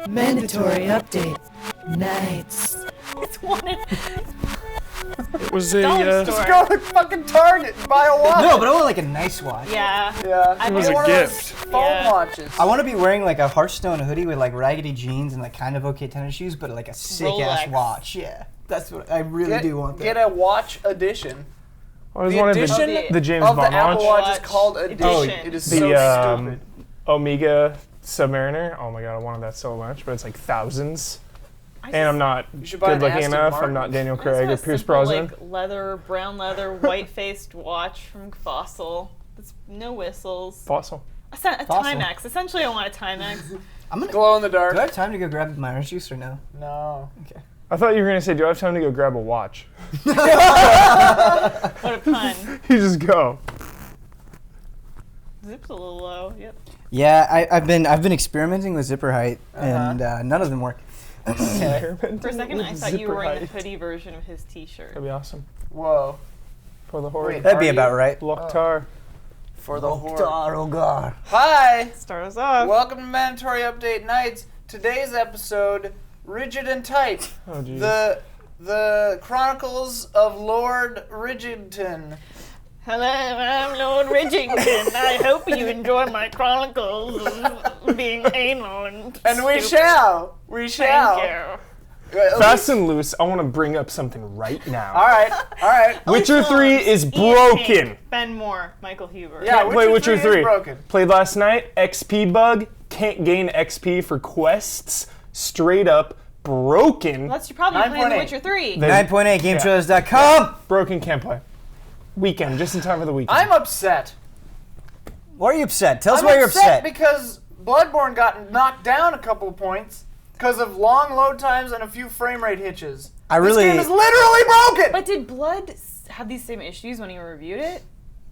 Mandatory update. Nights. It's one. It was a Just go to fucking Target and buy a watch. No, but I want like a nice watch. Yeah. Yeah. It was a one gift. Of those phone watches. I want to be wearing like a Hearthstone hoodie with like raggedy jeans and like kind of okay tennis shoes, but like a sick ass Rolex. watch. Yeah, that's what I really do want. Get a watch edition. I was The one of edition the James of the Bond Apple watch. Watch is called edition. It is so stupid. Omega Submariner. Oh my god, I wanted that so much, but it's like thousands. And I'm not should buy good an looking Aston enough. Martin. I'm not Daniel I just want Craig a or Pierce simple, Brosnan. like brown leather, white-faced watch from Fossil. It's no whistles. Fossil. A Fossil. Timex. Essentially, I want a Timex. I'm gonna Glow in the dark. Do I have time to go grab my orange juice or no? No. Okay. I thought you were gonna say, do I have time to go grab a watch? What a pun. You just go. Zip's a little low. Yep. Yeah, I've been experimenting with zipper height, and none of them work. For a second, I thought you were wearing the Zipper height. hoodie version of his T-shirt. That'd be awesome. Whoa. For the horde. Wait. That'd be Are about you? right. Loktar. For the horde. Oh god. Hi. Start us off. Welcome to Mandatory Update Nights. Today's episode, Rigid and Tight. Oh geez. The Chronicles of Lord Rigidton. Hello, I'm Lord Ridgington. I hope you enjoy my chronicles of being anal and And we stupid. shall. We shall. Thank you. At Fast least- and loose, I want to bring up something right now. All right. Witcher 3 is broken. Ben Moore, Michael Huber. Yeah, Play Witcher 3. is broken. Played last night, XP bug, can't gain XP for quests, straight up broken. Well, that's your problem. You're playing The 9.8. Witcher 3. 9.8 GameTrailers.com. Broken, can't play. Weekend, just in time for the weekend. I'm upset. Why are you upset? Tell us I'm why you're upset. because Bloodborne got knocked down a couple of points because of long load times and a few frame rate hitches. This game is literally broken. But did Blood have these same issues when you reviewed it?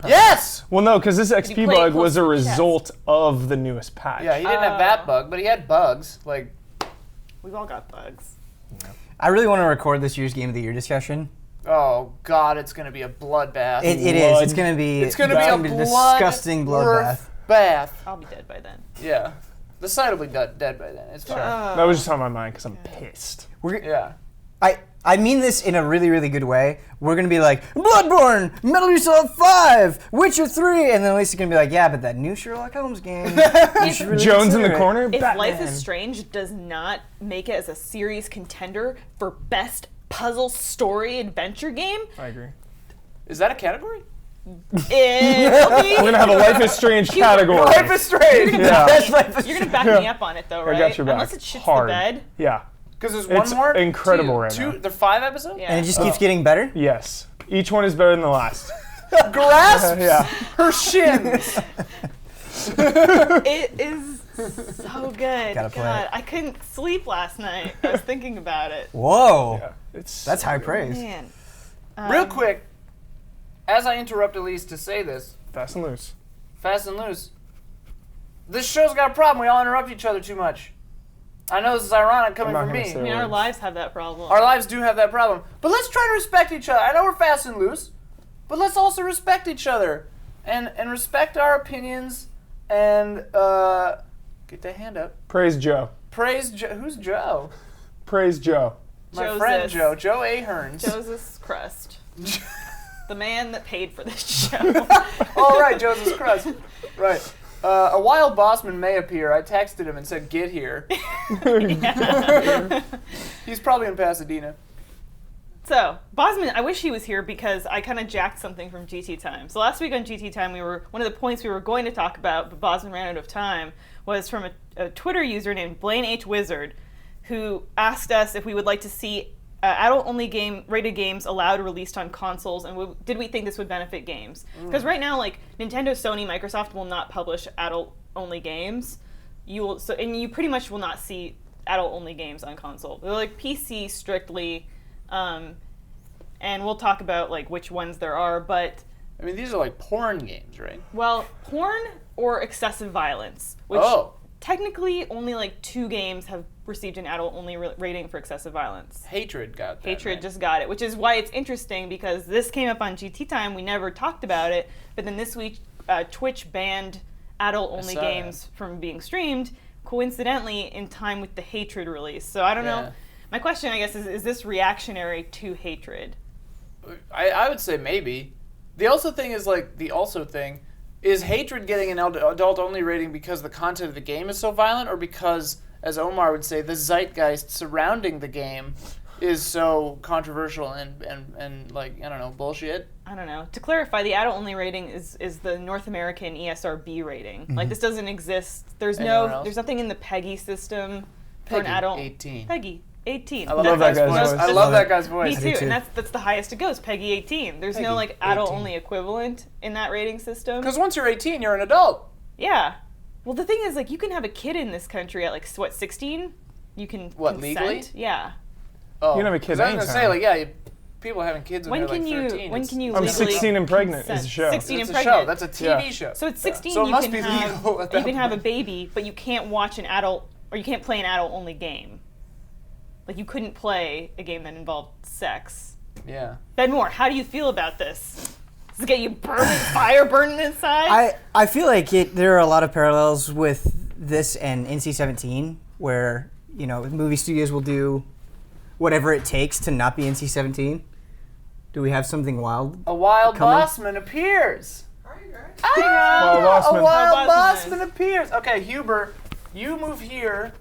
Yes. Well, no, because this you XP play it bug close was to a the chest? result of the newest patch. Yeah, he didn't have that bug, but he had bugs. Like, We've all got bugs. I really want to record this year's Game of the Year discussion. oh god, it's gonna be a bloodbath. It is. It's gonna be. It's gonna be a disgusting bloodbath. bath. I'll be dead by then. Yeah. The site will be dead by then. It's fine. That was just on my mind because I'm pissed. Yeah. I mean this in a really, really good way. We're gonna be like, Bloodborne, Metal Gear Solid 5, Witcher 3, and then Lisa's gonna be like, yeah, but that new Sherlock Holmes game. you should really Jones in the consider it." corner? If Batman. Life is Strange does not make it as a serious contender for best puzzle story adventure game, I agree. Is that a category? it'll be. We're going to have a Life is Strange category. Life is Strange. Yeah. That's Life You're gonna back me up on it though, right? I got your back. Unless it shits Hard. the bed. Yeah. Because there's It's one more. incredible two, right two, now. There are 5 episodes? Yeah. And it just keeps getting better. Yes. Each one is better than the last. Grasps Yeah. her shins. It is so good. Gotta play God, it. I couldn't sleep last night. I was thinking about it. Whoa. Yeah. It's That's high praise. Man. Real quick, as I interrupt Elise to say this, fast and loose. fast and loose, this show's got a problem. We all interrupt each other too much. I know this is ironic coming I'm not from gonna me. say I mean, our words. lives have that problem. Our lives do have that problem. But let's try to respect each other. I know we're fast and loose, but let's also respect each other and respect our opinions and get that hand up. Praise Joe. Praise Joe. Who's Joe? Praise Joe. My Joseph. friend Joe. Joe Ahearns. Joseph Crust. The man that paid for this show. Oh, right, Joseph Crust. Right. A wild bossman may appear. I texted him and said, get here. He's probably in Pasadena. So, Bosman, I wish he was here because I kind of jacked something from GT Time. So last week on GT Time, one of the points we were going to talk about, but Bosman ran out of time, was from a Twitter user named Blaine H. Wizard, who asked us if we would like to see adult-only rated games allowed released on consoles, and did we think this would benefit games? Because right now, like Nintendo, Sony, Microsoft will not publish adult-only games. And you pretty much will not see adult-only games on console. They're like PC strictly. And we'll talk about like which ones there are, but I mean, these are like porn games, right? well, porn or excessive violence, which technically only like 2 games have received an adult-only rating for excessive violence. Hatred got that. Hatred right? just got it, which is why it's interesting because this came up on GT Time. We never talked about it, but then this week Twitch banned adult-only saw games from being streamed, coincidentally in time with the Hatred release. So I don't know. My question, I guess, is this reactionary to Hatred? I would say maybe. The also thing is like the also thing is Hatred getting an adult-only rating because the content of the game is so violent, or because, as Omar would say, the zeitgeist surrounding the game is so controversial and like, I don't know, bullshit? I don't know. To clarify, the adult-only rating is the North American ESRB rating. Like, this doesn't exist. There's nothing in the PEGI system for an Peggy, adult. 18. PEGI 18. I love that guy's voice. I love that guy's voice. Me too, too. and that's the highest it goes, PEGI 18. There's no PEGI like adult-only equivalent in that rating system. Because once you're 18, you're an adult. Yeah. Well, the thing is, like, you can have a kid in this country at like what, 16? You can What, consent? legally? Yeah. Oh, You can have a kid 'cause I was gonna anytime. say, like, yeah, people having kids when When they're can like you? 13. When can you? I'm legally 16 and pregnant consent? is a show. 16 It's and a pregnant. show. That's a TV show. So at 16, So it you must can be have legal at that you can have a point. baby, but you can't watch an adult, or you can't play an adult-only game. Like, you couldn't play a game that involved sex. Yeah. Ben Moore, how do you feel about this? Does it get you fire burning inside? I feel like there are a lot of parallels with this and NC-17, where, you know, movie studios will do whatever it takes to not be NC-17. Do we have something wild? A wild Coming? bossman appears. Wild Bossman. A wild Wild Bossman bossman appears. Okay, Huber, you move here,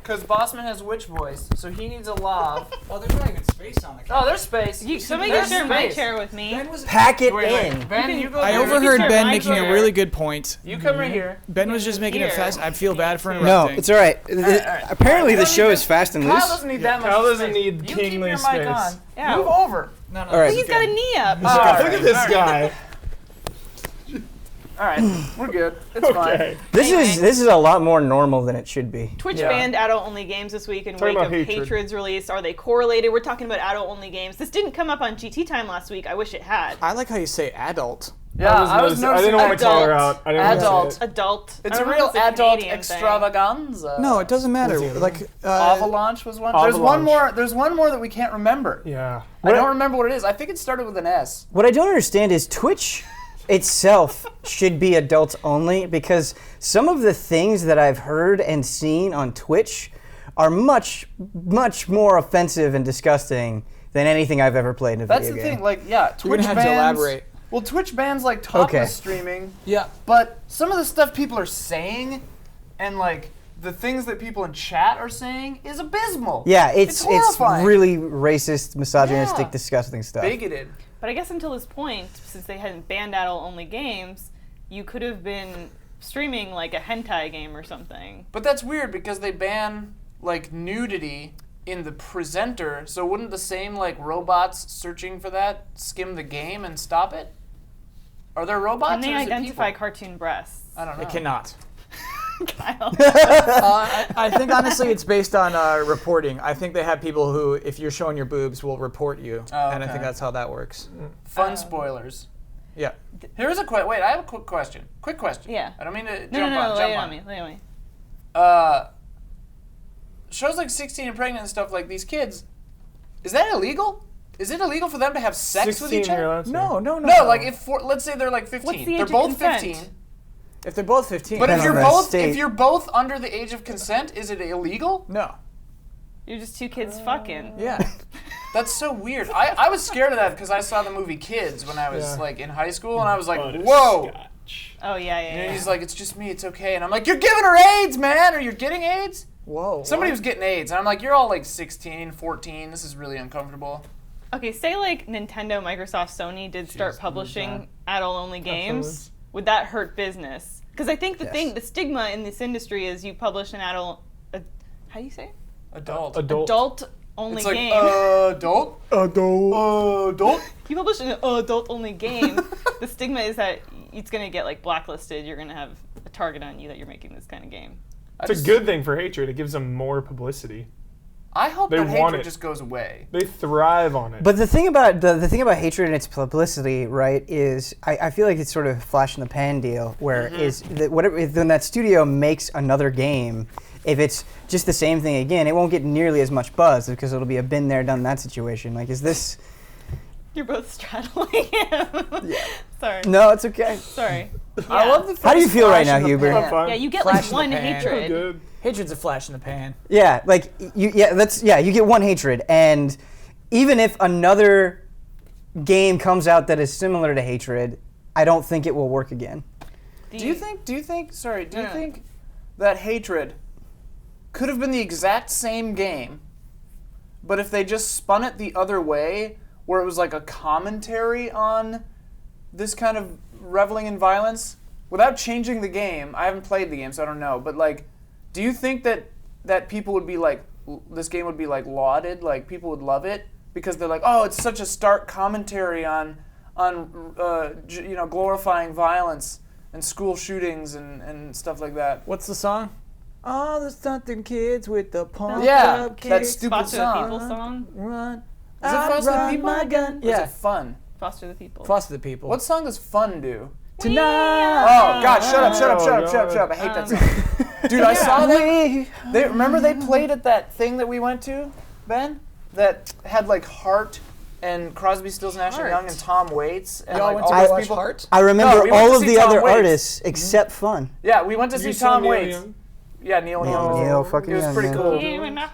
because Bossman has witch voice, so he needs a lav. Oh, there's not even space on the Oh, there's space. Somebody There's can share my space. chair with me. Pack it Wait, in. Ben, you go I there. overheard share Ben my making chair. a really good point. You come right here. Ben was just making it Here. fast. I feel bad for No, interrupting. it's all right. right. Apparently, the Kyle show doesn't is fast and Kyle loose. doesn't need that much Kyle doesn't space. need You keep kingly your mic space. on. Yeah. Move over. No, All right. He's got a knee up. Look at this guy. All right, we're good. It's Okay. Anyway. This is a lot more normal than it should be. Twitch Yeah. banned adult-only games this week in Talking wake about of Hatred. Hatred's release. Are they correlated? We're talking about adult-only games. This didn't come up on GT Time last week. I wish it had. I like how you say adult. Yeah, I was I didn't want to call her adult. out. I didn't want to Adult. say it. Adult. It's I a don't know real if it's a adult Canadian thing. extravaganza. No, it doesn't matter. What's the other Like Avalanche was one. There's one Avalanche. more. There's one more that we can't remember. Yeah. I don't remember what it is. I think it started with an S. What I don't understand is Twitch itself should be adults only, because some of the things that I've heard and seen on Twitch are much, much more offensive and disgusting than anything I've ever played in a That's video the game. thing. Like, yeah, You're Twitch gonna have bans. to elaborate. Well, Twitch bans like topless Okay. streaming, Yeah. but some of the stuff people are saying, and like the things that people in chat are saying, is abysmal. Yeah, it's horrifying. really racist, misogynistic, Yeah. disgusting stuff. Bigoted. But I guess until this point, since they hadn't banned adult-only games, you could have been streaming like a hentai game or something. But that's weird because they ban like nudity in the presenter. So wouldn't the same like robots searching for that skim the game and stop it? Are there robots? Can they or is it identify people? cartoon breasts? I don't know. It cannot. Kyle. I think honestly it's based on reporting. I think they have people who, if you're showing your boobs, will report you. Oh, And I okay. think that's how that works. Fun spoilers. Yeah. Here's a wait. I have a quick question. Quick question. Yeah. I don't mean to No, jump no, on. lay Jump it on. on me. Lay it on me. Shows like 16 and pregnant and stuff like these kids. Is that illegal? Is it illegal for them to have sex with 16 each you're other? allowed to. No, No, like let's say they're like 15. What's the They're age of both consent? 15. If they're both 15. But if Depends you're on the both state. if you're both under the age of consent, is it illegal? No. You're just two kids fucking. Yeah. That's so weird. I was scared of that because I saw the movie Kids when I was Yeah. like in high school, and I was like, whoa. Oh, yeah. And he's like, it's just me, it's okay. And I'm like, you're giving her AIDS, man, or you're getting AIDS? Whoa. Somebody was getting AIDS, and I'm like, you're all like 16, 14. This is really uncomfortable. Okay, say like Nintendo, Microsoft, Sony did start publishing adult-only games. Absolutely. Would that hurt business? Because I think Yes. the stigma in this industry is you publish an how do you say it? Adult. Adult-only It's like, game. adult? Adult? You publish an adult-only game, the stigma is that it's going to get like blacklisted. You're going to have a target on you that you're making this kind of game. It's a good thing for Hatred. It gives them more publicity. I hope They that want hatred it. just goes away. They thrive on it. But the thing about the thing about hatred and its publicity, right, is I feel like it's sort of a flash in the pan deal, where is that whatever when that studio makes another game, if it's just the same thing again, it won't get nearly as much buzz because it'll be a been there, done that situation. Like, is this? You're both straddling him. Sorry. No, it's okay. Sorry. I love the How do you feel right now, flash in the Huber? pan. Fine. Yeah, you get Flash like in the one pan. hatred. Good. Hatred's a flash in the pan. Yeah, like you get one hatred, and even if another game comes out that is similar to hatred, I don't think it will work again. Do you think that hatred could have been the exact same game, but if they just spun it the other way, where it was like a commentary on this kind of reveling in violence, without changing the game? I haven't played the game, so I don't know, but like, do you think that people would be like, this game would be like lauded, like people would love it because they're like, oh, it's such a stark commentary on glorifying violence and school shootings and stuff like that? What's the song? All the stunting kids with the pump Yeah, up that kicks. stupid Foster the song. People song? Run. Is it Foster the Run People? my gun. Or is Yeah. it Fun? Foster the People. Foster the people. What song does Fun do? Tonight? Oh God! Shut up! God. Shut up! I hate that song. Dude, I saw that. Remember they played at that thing that we went to, Ben? That had like Hart and Crosby, Stills, Nash and Young and Tom Waits and Y'all like went all to those watch people. Heart? I remember No, we went all to of see the Tom other Waits. artists except Fun. Yeah, we went to see You saw Tom Neil Waits. Young? Yeah, Neil Young. Neil fucking It was Young, pretty man. cool.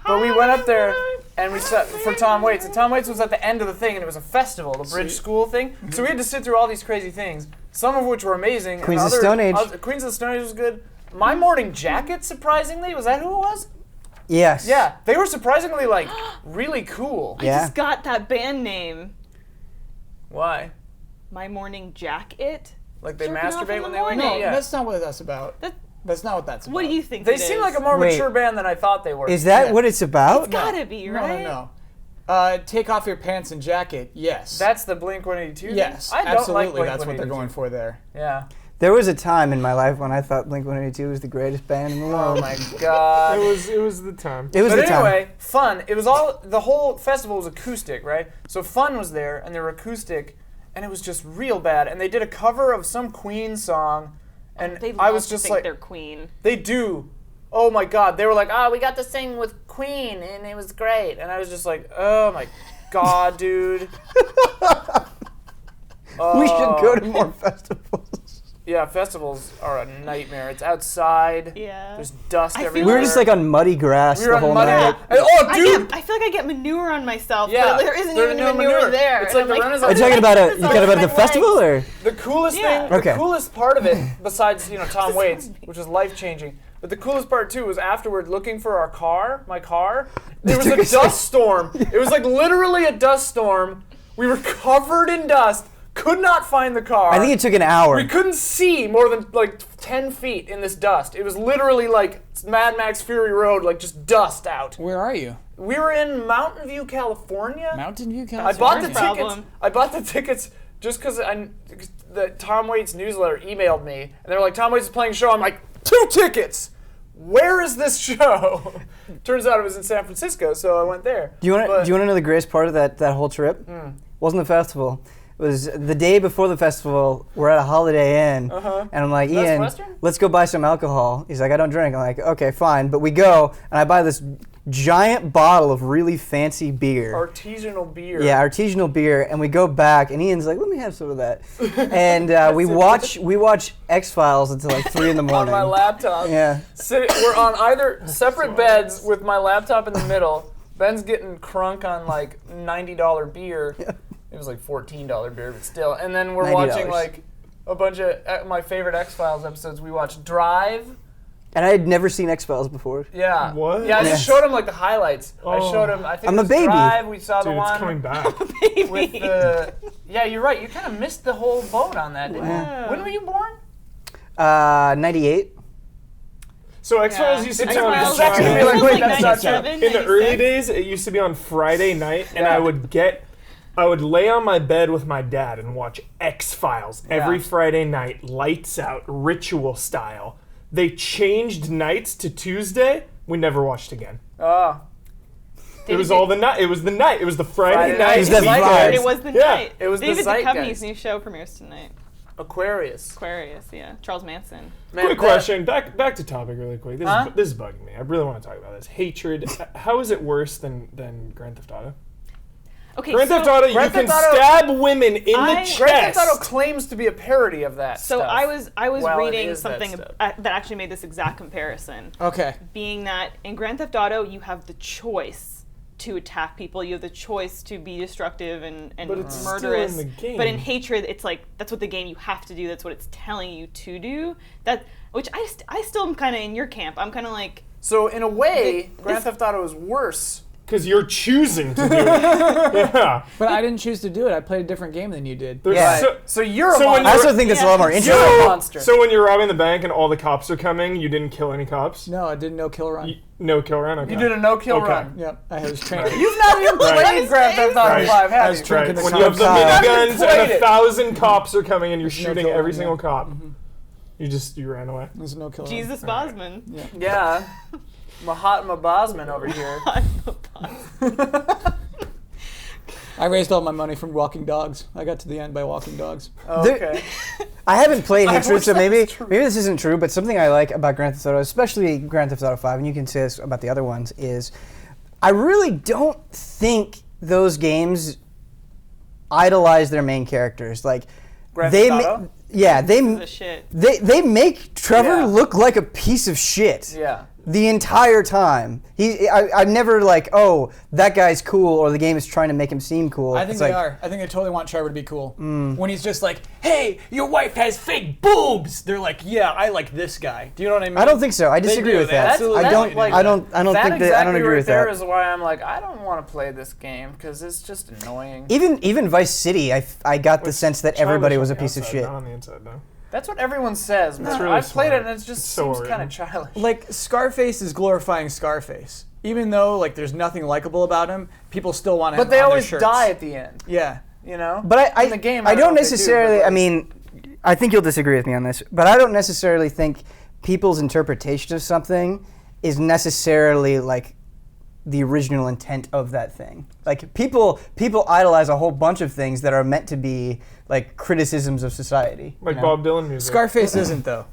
But we went up there and we sat for Tom Waits, and Tom Waits was at the end of the thing, and it was a festival, the Bridge School thing. So we had to sit through all these crazy things, some of which were amazing. Queens and of Stone Age. Queens of the Stone Age was good. My Morning Jacket, surprisingly, was that who it was? Yes. Yeah, they were surprisingly like really cool. Yeah. I just got that band name. Why? My Morning Jacket. Like they Jerking off masturbate in when the they wake morning. up? Yeah. That's not what that's about. That's not what that's about. What do you think They it seem is? like a more Wait. mature band than I thought they were. Is that Yeah. what it's about? It's gotta be, right? No. Take off your pants and jacket. Yes. That's the Blink-182? yes. I don't absolutely. like That's what they're Blink-182. going for there. Yeah. There was a time in my life when I thought Blink-182 was the greatest band in the world. Oh my god. It was the time. It was But the time. anyway, Fun. It was all, the whole festival was acoustic, right? So Fun was there, and they were acoustic, and it was just real bad. And they did a cover of some Queen song, and They I love was to just think like, they're Queen. they do. Oh my god. They were like, we got to sing with Queen, and it was great. And I was just like, oh my god, dude. We should go to more festivals. Yeah, festivals are a nightmare. It's outside. Yeah. There's dust I feel everywhere. We were just like on muddy grass We were the on whole muddy. night. And, oh, dude! I feel like I get manure on myself, Yeah, but there isn't there's even no manure, manure. there. It's And like I'm the Renaissance- Are you talking about It's all over the my festival legs. or? The coolest Yeah. thing, Okay. the coolest part of it, besides Tom Waits, which was life changing, but the coolest part too was afterward looking for my car. There was a dust storm. It was like literally a dust storm. We were covered in dust. Could not find the car. I think it took an hour. We couldn't see more than like 10 feet in this dust. It was literally like Mad Max Fury Road, like just dust out. Where are you? We were in Mountain View, California. Mountain View, I California. bought the First tickets. problem. I bought the tickets just because the Tom Waits newsletter emailed me, and they were like, "Tom Waits is playing a show." I'm like, 2 tickets. Where is this show? Turns out it was in San Francisco, so I went there. Do you want to know the greatest part of that whole trip? Wasn't the festival. It was the day before the festival. We're at a Holiday Inn, and I'm like, Best Ian, Western? let's go buy some alcohol. He's like, I don't drink. I'm like, okay, fine. But we go, and I buy this giant bottle of really fancy beer. Artisanal beer. Yeah, artisanal beer, and we go back, and Ian's like, "Let me have some of that." And we watch X-Files until like 3 in the On morning. my laptop. Yeah. We're on either separate beds with my laptop in the middle. Ben's getting crunk on like $90 beer. It was like $14 beer, but still. And then we're $90. watching like a bunch of my favorite X-Files episodes. We watched Drive. And I had never seen X-Files before. Yeah. What? Yeah, I just Yes. showed him like the highlights. I Oh. showed him. I think I'm it a was baby. Drive. We saw Dude, the it's one coming back. with the. Yeah, you're right. You kind of missed the whole boat on that, didn't you? When were you born? 98. So X-Files used to be on X-Files Friday. used to be like, wait, that's not true. 97, In the early 96. days, it used to be on Friday night, and Yeah. I would lay on my bed with my dad and watch X-Files every Yeah. Friday night, lights out, ritual style. They changed nights to Tuesday. We never watched again. Oh. It was all the night. It was the night. It was the Friday Friday night. night. It was the weekend. vibe. It was the Yeah. night. It was the David Duchovny's zeitgeist. new show premieres tonight. Aquarius. Aquarius, yeah. Charles Manson. Man, Quick that- question. Back to topic really quick. Huh? This is bugging me. I really want to talk about this. Hatred. How is it worse than Grand Theft Auto? Okay, Grand so, Theft Auto, you Grand can Theft Auto- stab women in the Grand chest. Grand Theft Auto claims to be a parody of that so stuff. I was Well, it reading is that something stuff. that actually made this exact comparison. Okay. Being that in Grand Theft Auto, you have the choice to attack people. You have the choice to be destructive and But it's still murderous. in the game. But in Hatred, it's like that's what the game you have to do. That's what it's telling you to do. Which I still am kind of in your camp. I'm kind of like, So in a way, Grand this- Theft Auto is worse. Because you're choosing to do it. Yeah. But I didn't choose to do it. I played a different game than you did. There's Yeah. So you're a So when I monster. also think that's a lot more You're interesting. a monster. So when you're robbing the bank and all the cops are coming, you didn't kill any cops? No, I did no kill run. No kill run? Okay. You did a no-kill Okay. run. Yep, I was training. You've not even played Grand Theft Auto Right. 5, I have was you? trying- Right. the When you have the cops. miniguns and Played it. 1,000 cops are coming and you're There's no shooting kill every run, single yeah. cop. You ran away. There's no kill run. Jesus Bosman. Yeah. Mahatma Bosman over here. I raised all my money from walking dogs. I got to the end by walking dogs. Okay. I haven't played Hatred, wish so that maybe was true. this isn't true. But something I like about Grand Theft Auto, especially Grand Theft Auto 5, and you can say this about the other ones, is I really don't think those games idolize their main characters. Like Grand they, Theft Auto? The shit. they make Trevor Yeah. look like a piece of shit. Yeah. The entire time. I'm never like, oh, that guy's cool, or the game is trying to make him seem cool. I think It's they like, are. I think they totally want Trevor to be cool. When he's just like, hey, your wife has fake boobs. They're like, yeah, I like this guy. Do you know what I mean? I don't think so. I disagree do. with They that. absolutely I don't. do. Like, I don't think that. I don't exactly agree right with there that. is why I'm like, I don't want to play this game because it's just annoying. Even Vice City, I got the sense that everybody was a piece of Outside, shit. Not on the inside, though. That's what everyone says, man. really I've played smart. it and it just It's so seems kind written. of childish. Like, Scarface is glorifying Scarface. Even though, like, there's nothing likable about him, people still want him But they on their always shirts. die at the end, Yeah. you know? But In the game, I don't don't know if they do, necessarily. but, like- I mean, I think you'll disagree with me on this, but I don't necessarily think people's interpretation of something is necessarily like the original intent of that thing. Like people idolize a whole bunch of things that are meant to be like criticisms of society. Like you know? Bob Dylan music. Scarface isn't, though.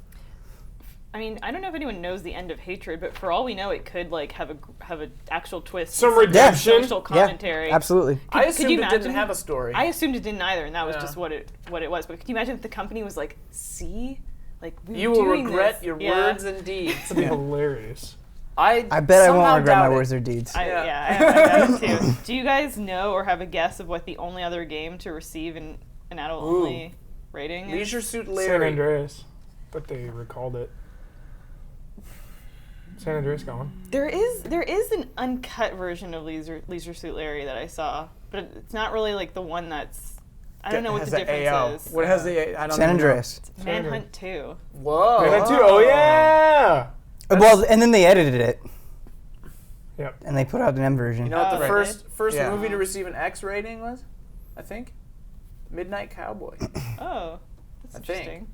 I mean, I don't know if anyone knows the end of Hatred, but for all we know, it could like have a actual twist. Some and redemption. social Yeah, commentary. absolutely. I could assumed you it didn't imagine? have a story. I assumed it didn't either, and that was Yeah. just what it was. But could you imagine if the company was like, "See, like we you were will doing regret this." your Yeah. words and deeds. It'd be hilarious. I bet I won't somehow regret my doubt it. words or deeds. I Yeah. doubt it too. Do you guys know or have a guess of what the only other game to receive an adult-only rating is? Leisure Suit San Larry. Andreas. But they recalled it. San Andreas got one. There is an uncut version of Leisure Suit Larry that I saw, but it's not really like the one that's. I don't know what Has the the difference AO. is. What has the I don't San even know. Andreas. Manhunt 2. Whoa. Manhunt 2. Oh yeah. Well, and then they edited it Yep. and they put out an M version. You know what the Oh, first Yeah. movie to receive an X rating was? I think. Midnight Cowboy. Oh, that's I think. interesting.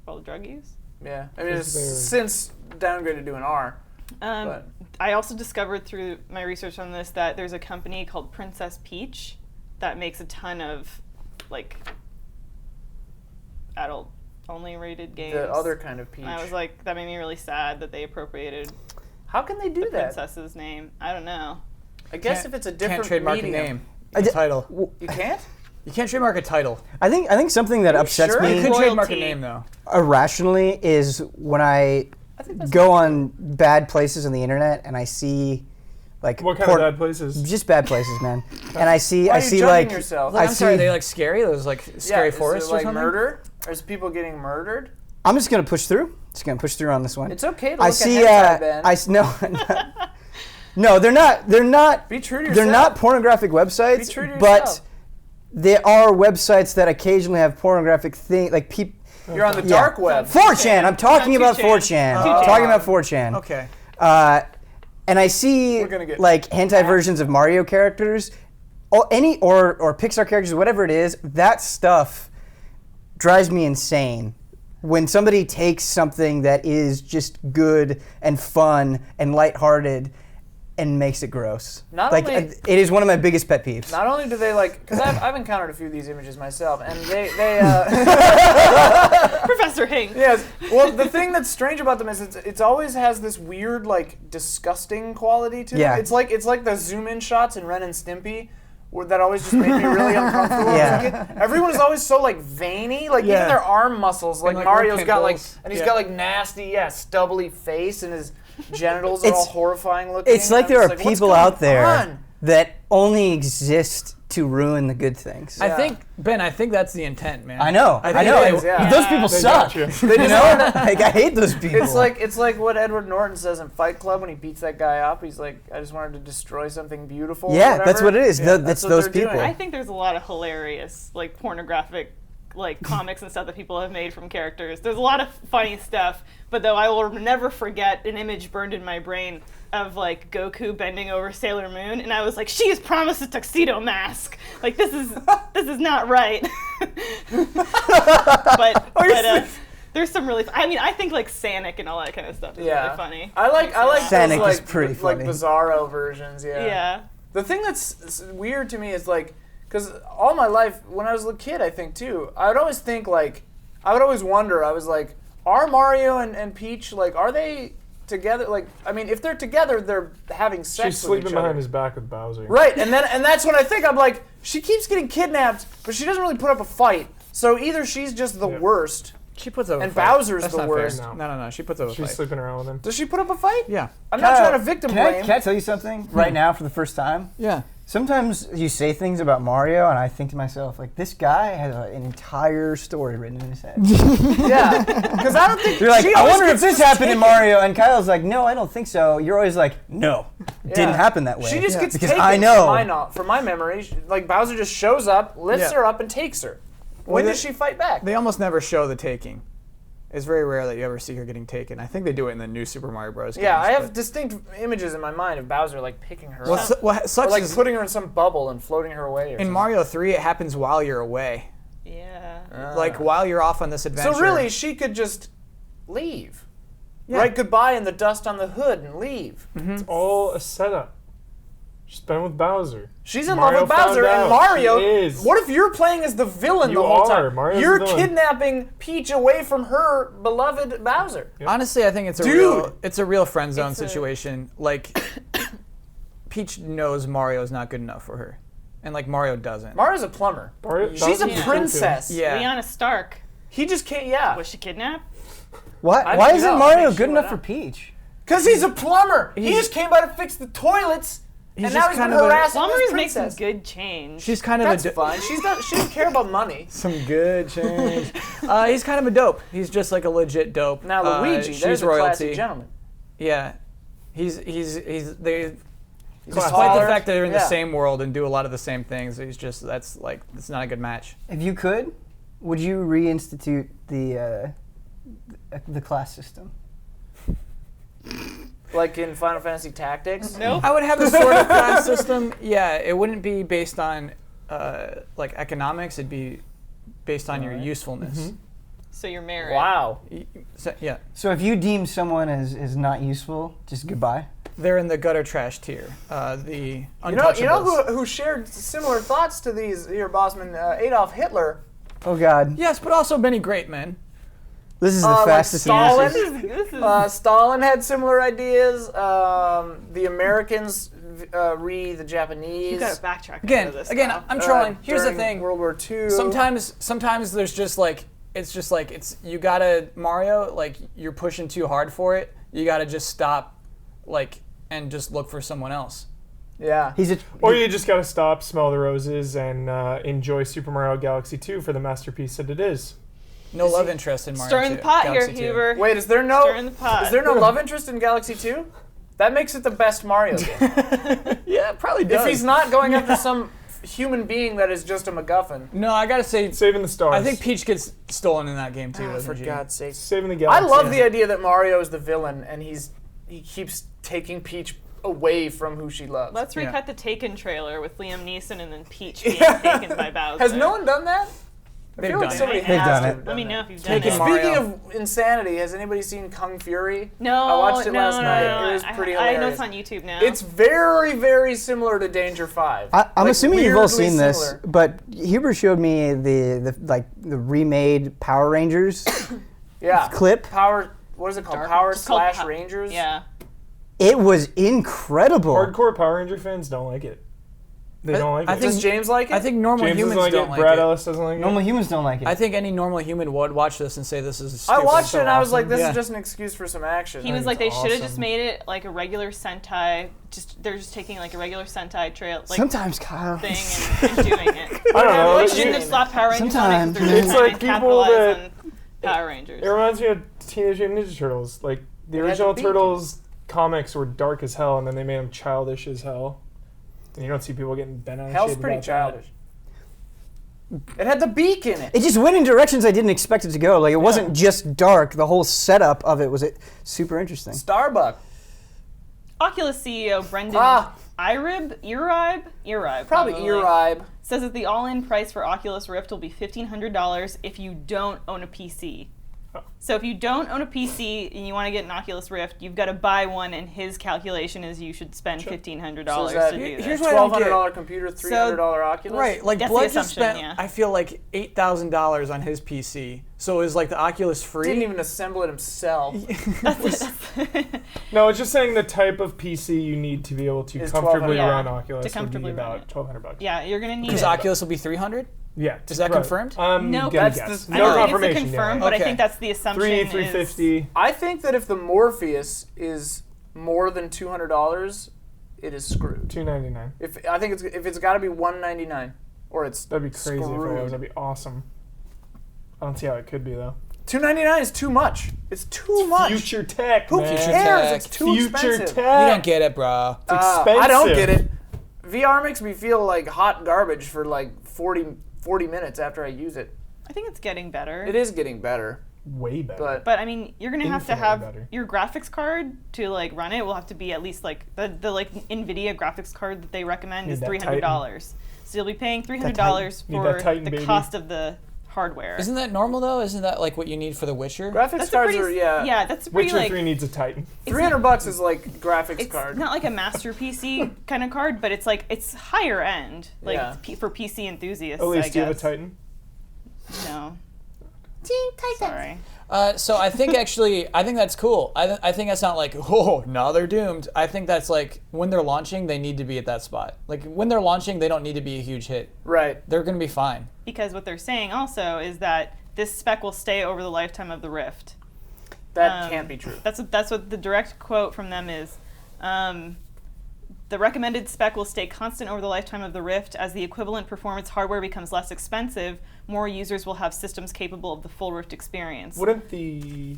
All the drug use. Yeah. I mean, it's They're- since downgraded to an R. But- I also discovered through my research on this that there's a company called Princess Peach that makes a ton of like adult-only rated games. The other kind of peach. And I was like, that made me really sad that they appropriated How can they do the that? princess's name. I don't know. I guess Can't- if it's a different Can't trademark medium. a name. I A di- title. You can't? You can't trademark a title. I think something that upsets sure? You me could trademark a Royalty. name, though. irrationally is when I I think that's go on bad places on the internet and I see like What kind of bad places? just bad places, man. And I see Why I are you see judging like yourself? I I'm sorry, are see. they like scary? Those like scary is forests it like or something? murder? Or is people getting murdered? I'm just gonna push through. Just gonna push through on this one. It's okay to I look see. at hentai, Ben. No, they're not. They're not. Be true to yourself. They're not pornographic websites. Be true to but yourself. there are websites that occasionally have pornographic things. Like people. You're on the Yeah. dark web. 4chan. I'm talking about 2chan. 4chan. I'm 2chan. talking about 4chan. Okay. And I see We're gonna get like hentai versions of Mario characters, or Pixar characters, whatever it is. That stuff drives me insane. When somebody takes something that is just good and fun and lighthearted and makes it gross. Not like only- it is one of my biggest pet peeves. Not only do they because I've encountered a few of these images myself, and they Professor Hing. yes. Well, the thing that's strange about them is it's always has this weird disgusting quality to Yeah. them. It's like the zoom in shots in Ren and Stimpy. That always just made me really uncomfortable. Yeah. As a kid. Everyone is always so veiny, even their arm muscles. Like like, Mario's little got pimples. and he's Yeah. got nasty, stubbly face, and his genitals are all horrifying looking. It's like I'm there just are "What's people going out there on?" that only exist to ruin the good things. I think that's the intent, man. I know. I I think know. it and is, yeah. Those people They suck. got you. You know? I hate those people. It's like what Edward Norton says in Fight Club when he beats that guy up. He's like, I just wanted to destroy something beautiful. or yeah, that's whatever. what it is. Yeah, That's what those they're doing. people. I think there's a lot of hilarious, pornographic, comics and stuff that people have made from characters. There's a lot of funny stuff, but though I will never forget an image burned in my brain of Goku bending over Sailor Moon, and I was like, she is promised a tuxedo mask. This is not right. but there's some really. I think Sanic and all that kind of stuff is really funny. I like Sanic those, is pretty funny. Bizarro versions. Yeah. Yeah. The thing that's weird to me is because all my life when I was a little kid, I think too, I would always think I would always wonder. I was like, are Mario and Peach are they together? If they're together, they're having sex. She's with sleeping each other. behind his back with Bowser. Right, and that's when I think I'm like, she keeps getting kidnapped, but she doesn't really put up a fight. So either she's just the worst. She puts up a And fight. Bowser's That's the not worst. Fair. No. She puts up a She's fight. sleeping around with him. Does she put up a fight? Yeah. I'm not trying to victim blame. Can I tell you something right now for the first time? Yeah. Sometimes you say things about Mario, and I think to myself, this guy has an entire story written in his head. Yeah, because I don't think You're like, she I always wonder if gets this happened in taken. Mario, and Kyle's like, no, I don't think so. You're always like, no, didn't happen that way. She just gets because taken. I know. From my memory, Bowser just shows up, lifts Yeah. her up, and takes her. When Well, does she fight back? They almost never show the taking. It's very rare that you ever see her getting taken. I think they do it in the new Super Mario Bros. Yeah, games, I have but- distinct images in my mind of Bowser picking her Well, up, what sucks or is putting her in some bubble and floating her away. Or in something. Mario 3, it happens while you're away. Yeah. While you're off on this adventure. So really, she could just leave, Yeah. write goodbye in the dust on the hood, and leave. It's all a setup. She's been with Bowser. She's in Mario love with Bowser, found and out. Mario. She is. What if you're playing as the villain You the whole are. time? Mario's You're the villain. kidnapping Peach away from her beloved Bowser. Honestly, I think it's a real friend zone situation. Peach knows Mario's not good enough for her, and Mario doesn't. Mario's a plumber. She's a Bowser's princess. Yeah. Lyanna Stark. He just can't. Yeah. Was she kidnapped? Why I why don't isn't know. Mario Make good sure enough why for not? Peach? Because he's a plumber. He He's- just came by to fix the toilets, and He's now just he's been kind of a- harassing Plumbers this make some princess. good change. She's kind of That's a fine. She doesn't care about money. some good change. He's kind of a dope. He's just a legit dope. Now Luigi, she's there's a royalty. classy gentleman. Yeah, he's they. He's Despite the taller. fact that they're in the Yeah. same world and do a lot of the same things, it's not a good match. If you could, would you reinstitute the class system? Like in Final Fantasy Tactics. Nope. I would have a sort of class system. Yeah, it wouldn't be based on economics. It'd be based on your usefulness. So you're married. Wow. So, yeah, So if you deem someone as not useful, just goodbye. they're in the gutter trash tier. The You know untouchables. who shared similar thoughts to these here, Bossman? Adolf Hitler. Oh God, Yes, but also many great men. this is the Like fastest. Stalin. This is Stalin had similar ideas. The Americans re the Japanese. you gotta backtrack. Again, into this again, now. I'm trolling. Here's the during thing. World War II. Sometimes there's just it's you gotta Mario, you're pushing too hard for it. You gotta just stop, and just look for someone else. Yeah. Or you just gotta stop, smell the roses, and enjoy Super Mario Galaxy 2 for the masterpiece that it is. No love interest in Mario. Stirring the 2, pot here, Galaxy 2. Huber. Wait, is there Stirring the pot. no love interest in Galaxy 2? That makes it the best Mario game. Yeah, it probably does. If he's not going after some human being that is just a MacGuffin. No, I gotta say, Saving the stars. I think Peach gets stolen in that game too. For doesn't she? God's sake. Saving the I Galaxy. love the idea that Mario is the villain and he keeps taking Peach away from who she loves. Let's recut Yeah. the Taken trailer with Liam Neeson and then Peach being taken by Bowser. Has no one done that? I They've feel like done it. somebody They've has done to it. have Let me done know it. if you've done Taking it. Mario. Speaking of insanity, has anybody seen Kung Fury? No, I watched it last no, night. no, It was pretty I know hilarious. it's on YouTube now. It's very, very similar to Danger 5. I'm Like, assuming you've all weirdly seen this, similar. but Huber showed me the remade Power Rangers Yeah. clip. Power. What is it called? Dark- Power it's called / Rangers. Yeah. It was incredible. Hardcore Power Ranger fans don't like it. They don't like I it. think- Does James like it? I think normal James humans doesn't like don't it. like Brad it. Ellis doesn't like it. Normal humans don't like it. I think any normal human would watch this and say this is I stupid. watched it and I was awesome. like, this Yeah. is just an excuse for some action. He was like, they it's should have just awesome. made it like a regular Sentai. They're just taking like a regular Sentai trail like Sometimes, Kyle. thing and doing it. I don't know. Like, It's, shouldn't have slapped Power Rangers on it Sometimes, because they're It's just trying like to people capitalize that- on Power Rangers. it reminds me of Teenage Mutant Ninja Turtles. Like the It had original the beak. Turtles comics were dark as hell, and then they made them childish as hell. And you don't see people getting bent out of Hell's shape pretty about that. childish. It had the beak in it. It just went in directions I didn't expect it to go. Like, it wasn't just dark. The whole setup of it was super interesting. Starbuck. Oculus CEO Brendan Ah. Iribe, Probably Earibe. says that the all-in price for Oculus Rift will be $1,500 if you don't own a PC. So if you don't own a PC and you want to get an Oculus Rift, you've got to buy one, and his calculation is you should spend $1,500 So is that to do here's that. what I don't get. $1,200 computer, $300 Oculus. Right, like That's the Blood just assumption, spent, yeah. I feel like $8,000 on his PC. So is like the Oculus free? Didn't even assemble it himself. No, it's just saying the type of PC you need to be able to Is comfortably $1,200. run Yeah, Oculus to would comfortably be run about it. $1,200. Yeah, you're going to need Because it. Oculus will be 300. Yeah. Is that right. confirmed? No, gonna that's guess. the- I No don't think it's confirmation. confirmed, yeah. but I Okay. think that's the assumption. 350. I think that if the Morpheus is more than $200, it is screwed. $299. If it's got to be $199, or it's That'd be crazy if it screwed. was. That'd be awesome. I don't see how it could be though. $299 is too much. It's too much. Future tech, Who man. Future cares? tech. It's too Future expensive. tech. You don't get it, bro. It's expensive. I don't get it. VR makes me feel like hot garbage for like 40 minutes after I use it. I think it's getting better. It is getting better, Way better. but But I mean, you're gonna have to Infinitely have better. your graphics card to like run it. Will have to be at least like the like NVIDIA graphics card that they recommend Need is that $300. So you'll be paying $300 Need for that Titan, the baby. cost of the hardware. Isn't that normal though? Isn't that like what you need for The Witcher? graphics that's a cards pretty, are yeah, that's a pretty Witcher like 3 needs a Titan. $300 is like graphics it's card. not like a master PC kind of card, but it's like it's higher end, like Yeah. for PC enthusiasts. At least I do you have a guess. Titan? No. Sorry. So I think I think that's cool. I think that's not like, oh, now they're doomed. I think that's like when they're launching, they need to be at that spot. Like when they're launching, they don't need to be a huge hit. Right. They're going to be fine. Because what they're saying also is that this spec will stay over the lifetime of the Rift. That can't be true. That's what the direct quote from them is. The recommended spec will stay constant over the lifetime of the Rift. As the equivalent performance hardware becomes less expensive, more users will have systems capable of the full Rift experience. Wouldn't the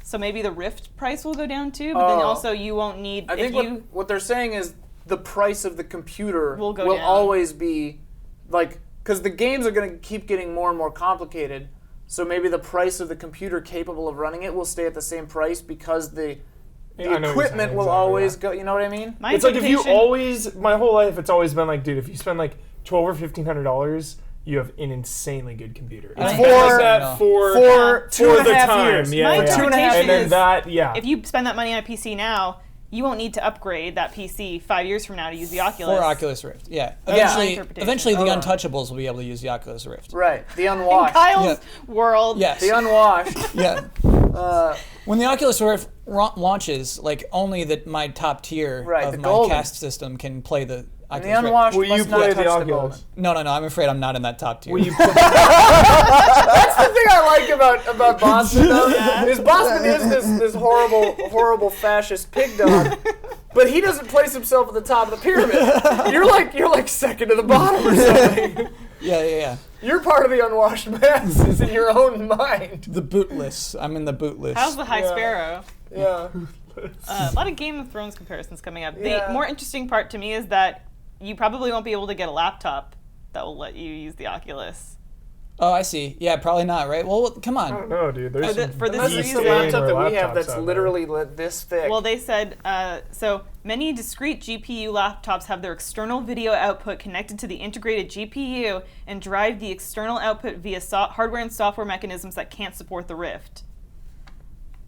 So maybe the Rift price will go down too, but then Oh. also you won't need. I if think you what they're saying is the price of the computer Will go will down. always be like, because the games are going to keep getting more and more complicated. So maybe the price of the computer capable of running it will stay at the same price because the Yeah, I know what you're equipment saying, will exactly, always yeah. go. You know what I mean? my It's like if you interpretation- always, my whole life, it's always been like, dude, if you spend like $1,200 or $1,500, you have an insanely good computer. It's I for think that no. for For two for and a the half time, years. yeah, My yeah. interpretation And then is that, yeah. if you spend that money on a PC now, you won't need to upgrade that PC 5 years from now to use the Oculus. For Oculus Rift, yeah. My Eventually, interpretation. eventually the Hold on. Untouchables will be able to use the Oculus Rift. Right. The In unwashed. Kyle's world. Yes. The unwashed. Yeah. Uh, When the Oculus Rift launches, like only my top tier Right, of the my golden. cast system can play the the Oculus Rift. unwashed Will you must not play touch the the Oculus? golden. No, I'm afraid I'm not in that top tier. Will you play, That's the thing I like about Boston, though, is Boston is this horrible fascist pig dog, but he doesn't place himself at the top of the pyramid. You're like second to the bottom or something. yeah. You're part of the unwashed masses in your own mind. The bootless. I'm in the bootless. How's the High Yeah. Sparrow? Yeah. A lot of Game of Thrones comparisons coming up. Yeah. The more interesting part to me is that you probably won't be able to get a laptop that will let you use the Oculus. Oh, I see. Yeah, probably not, right? Well, come I don't on. know, dude. There's For this Unless it's reason- the laptop that gamer we have laptops that's out there. literally this thick. Well, they said, so many discrete GPU laptops have their external video output connected to the integrated GPU and drive the external output via hardware and software mechanisms that can't support the Rift.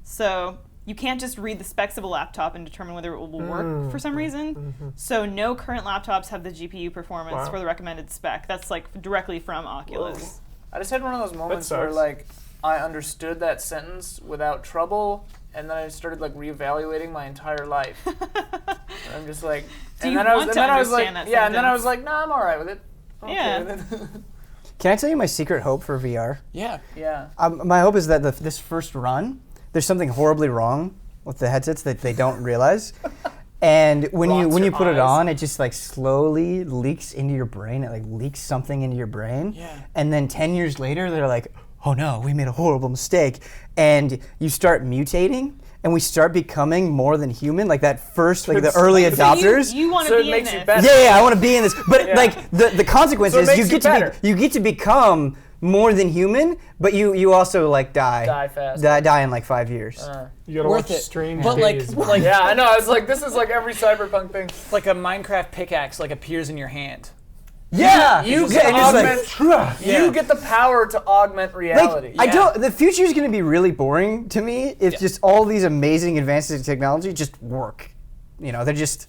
So you can't just read the specs of a laptop and determine whether it will work for some reason. So no current laptops have the GPU performance Wow. for the recommended spec. That's like directly from Oculus. I just had one of those moments where sucks. like I understood that sentence without trouble, and then I started like reevaluating my entire life. And I'm just like, Do and you then I was, want and to then I was like, understand that yeah, and then I sentence? was like, nah, I'm all right with it. I'm Yeah. okay with it. Can I tell you my secret hope for VR? Yeah. Yeah. My hope is that this first run, there's something horribly wrong with the headsets that they don't realize. And when Rots you your put it eyes. on, it just like slowly leaks into your brain. It like leaks something into your brain. Yeah. And then 10 years later, they're like, oh no, we made a horrible mistake. And you start mutating, and we start becoming more than human. Like that first, like the early So adopters. you want to So it be makes in you this. better. Yeah, I want to be in this. But Yeah. like the consequence So it is makes you you get to better. you get to become more than human, but you also like die. Die fast. Die in like 5 years. You gotta Worth watch it. Strange But like, Days. like, Yeah, I know. I was like, this is like every cyberpunk thing. like a Minecraft pickaxe like appears in your hand. yeah, You yeah, can and it's like, augment. You get the power to augment reality. I don't. The future is going to be really boring to me if just all these amazing advances in technology just work. You know, they're just.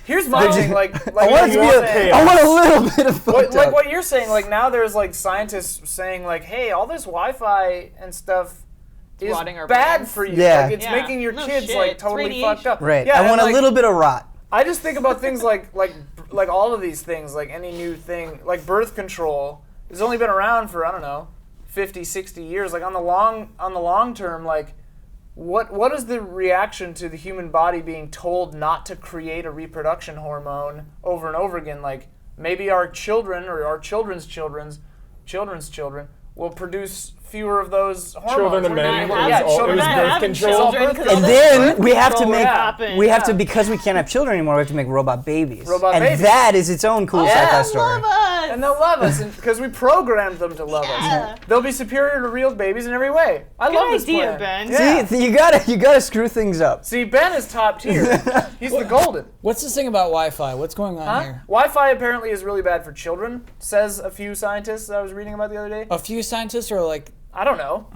Here's my they're thing, just- like I want it to you're be. saying- I want a little bit of What, fucked like up. what you're saying, like now there's like scientists saying like, hey, all this Wi-Fi and stuff is Rotting our bad brains. for you. Yeah. Like it's Yeah. making your No kids shit, like it's totally radiation. fucked up. Right. Yeah, I and, want a like, little bit of rot. I just think about things like all of these things, like any new thing, like birth control has only been around for, I don't know, 50, 60 years. Like on the long term, like what is the reaction to the human body being told not to create a reproduction hormone over and over again? Like maybe our children or our children's children will produce fewer of those hormones. Children and We're men. not It was having- all- it children was and birth men. control. Children, 'cause all And this then birth we have to control make happened. we have to because we can't have children anymore. We have to make robot babies. Robot and babies. that is its own cool sci-fi I story. love us. And they'll love us because we programmed them to love Yeah. us. They'll be superior to real babies in every way. I Good love this idea, plan. Ben. Yeah. See, you gotta screw things up. See, Ben is top tier. He's the golden. What's this thing about Wi-Fi? What's going on Huh? here? Wi-Fi apparently is really bad for children, says a few scientists that I was reading about the other day. A few scientists are like, I don't know.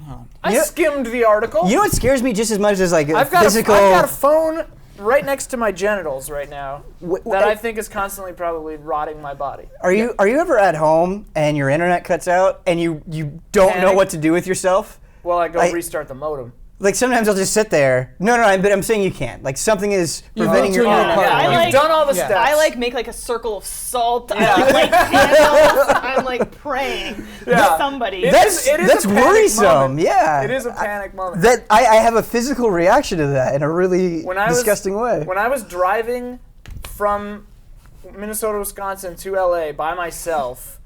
I You know- skimmed the article. You know what scares me just as much as like I've got physical. I've got a phone right next to my genitals right now Wh- that wh- I think is constantly probably rotting my body. Are you ever at home and your internet cuts out and you don't know Panic? what to do with yourself? Well, I go I- restart the modem. Like sometimes I'll just sit there. No, but I'm saying you can't. Like something is preventing built your your own internet. apartment. I You've like- done all the Yeah. steps. I like make like a circle of salt. I like candles. I'm like praying Yeah. to somebody. It is a That's panic worrisome. moment. Yeah. It is a panic moment. That I have a physical reaction to that in a really When I was- disgusting way. When I was driving from Minnesota, Wisconsin to LA by myself,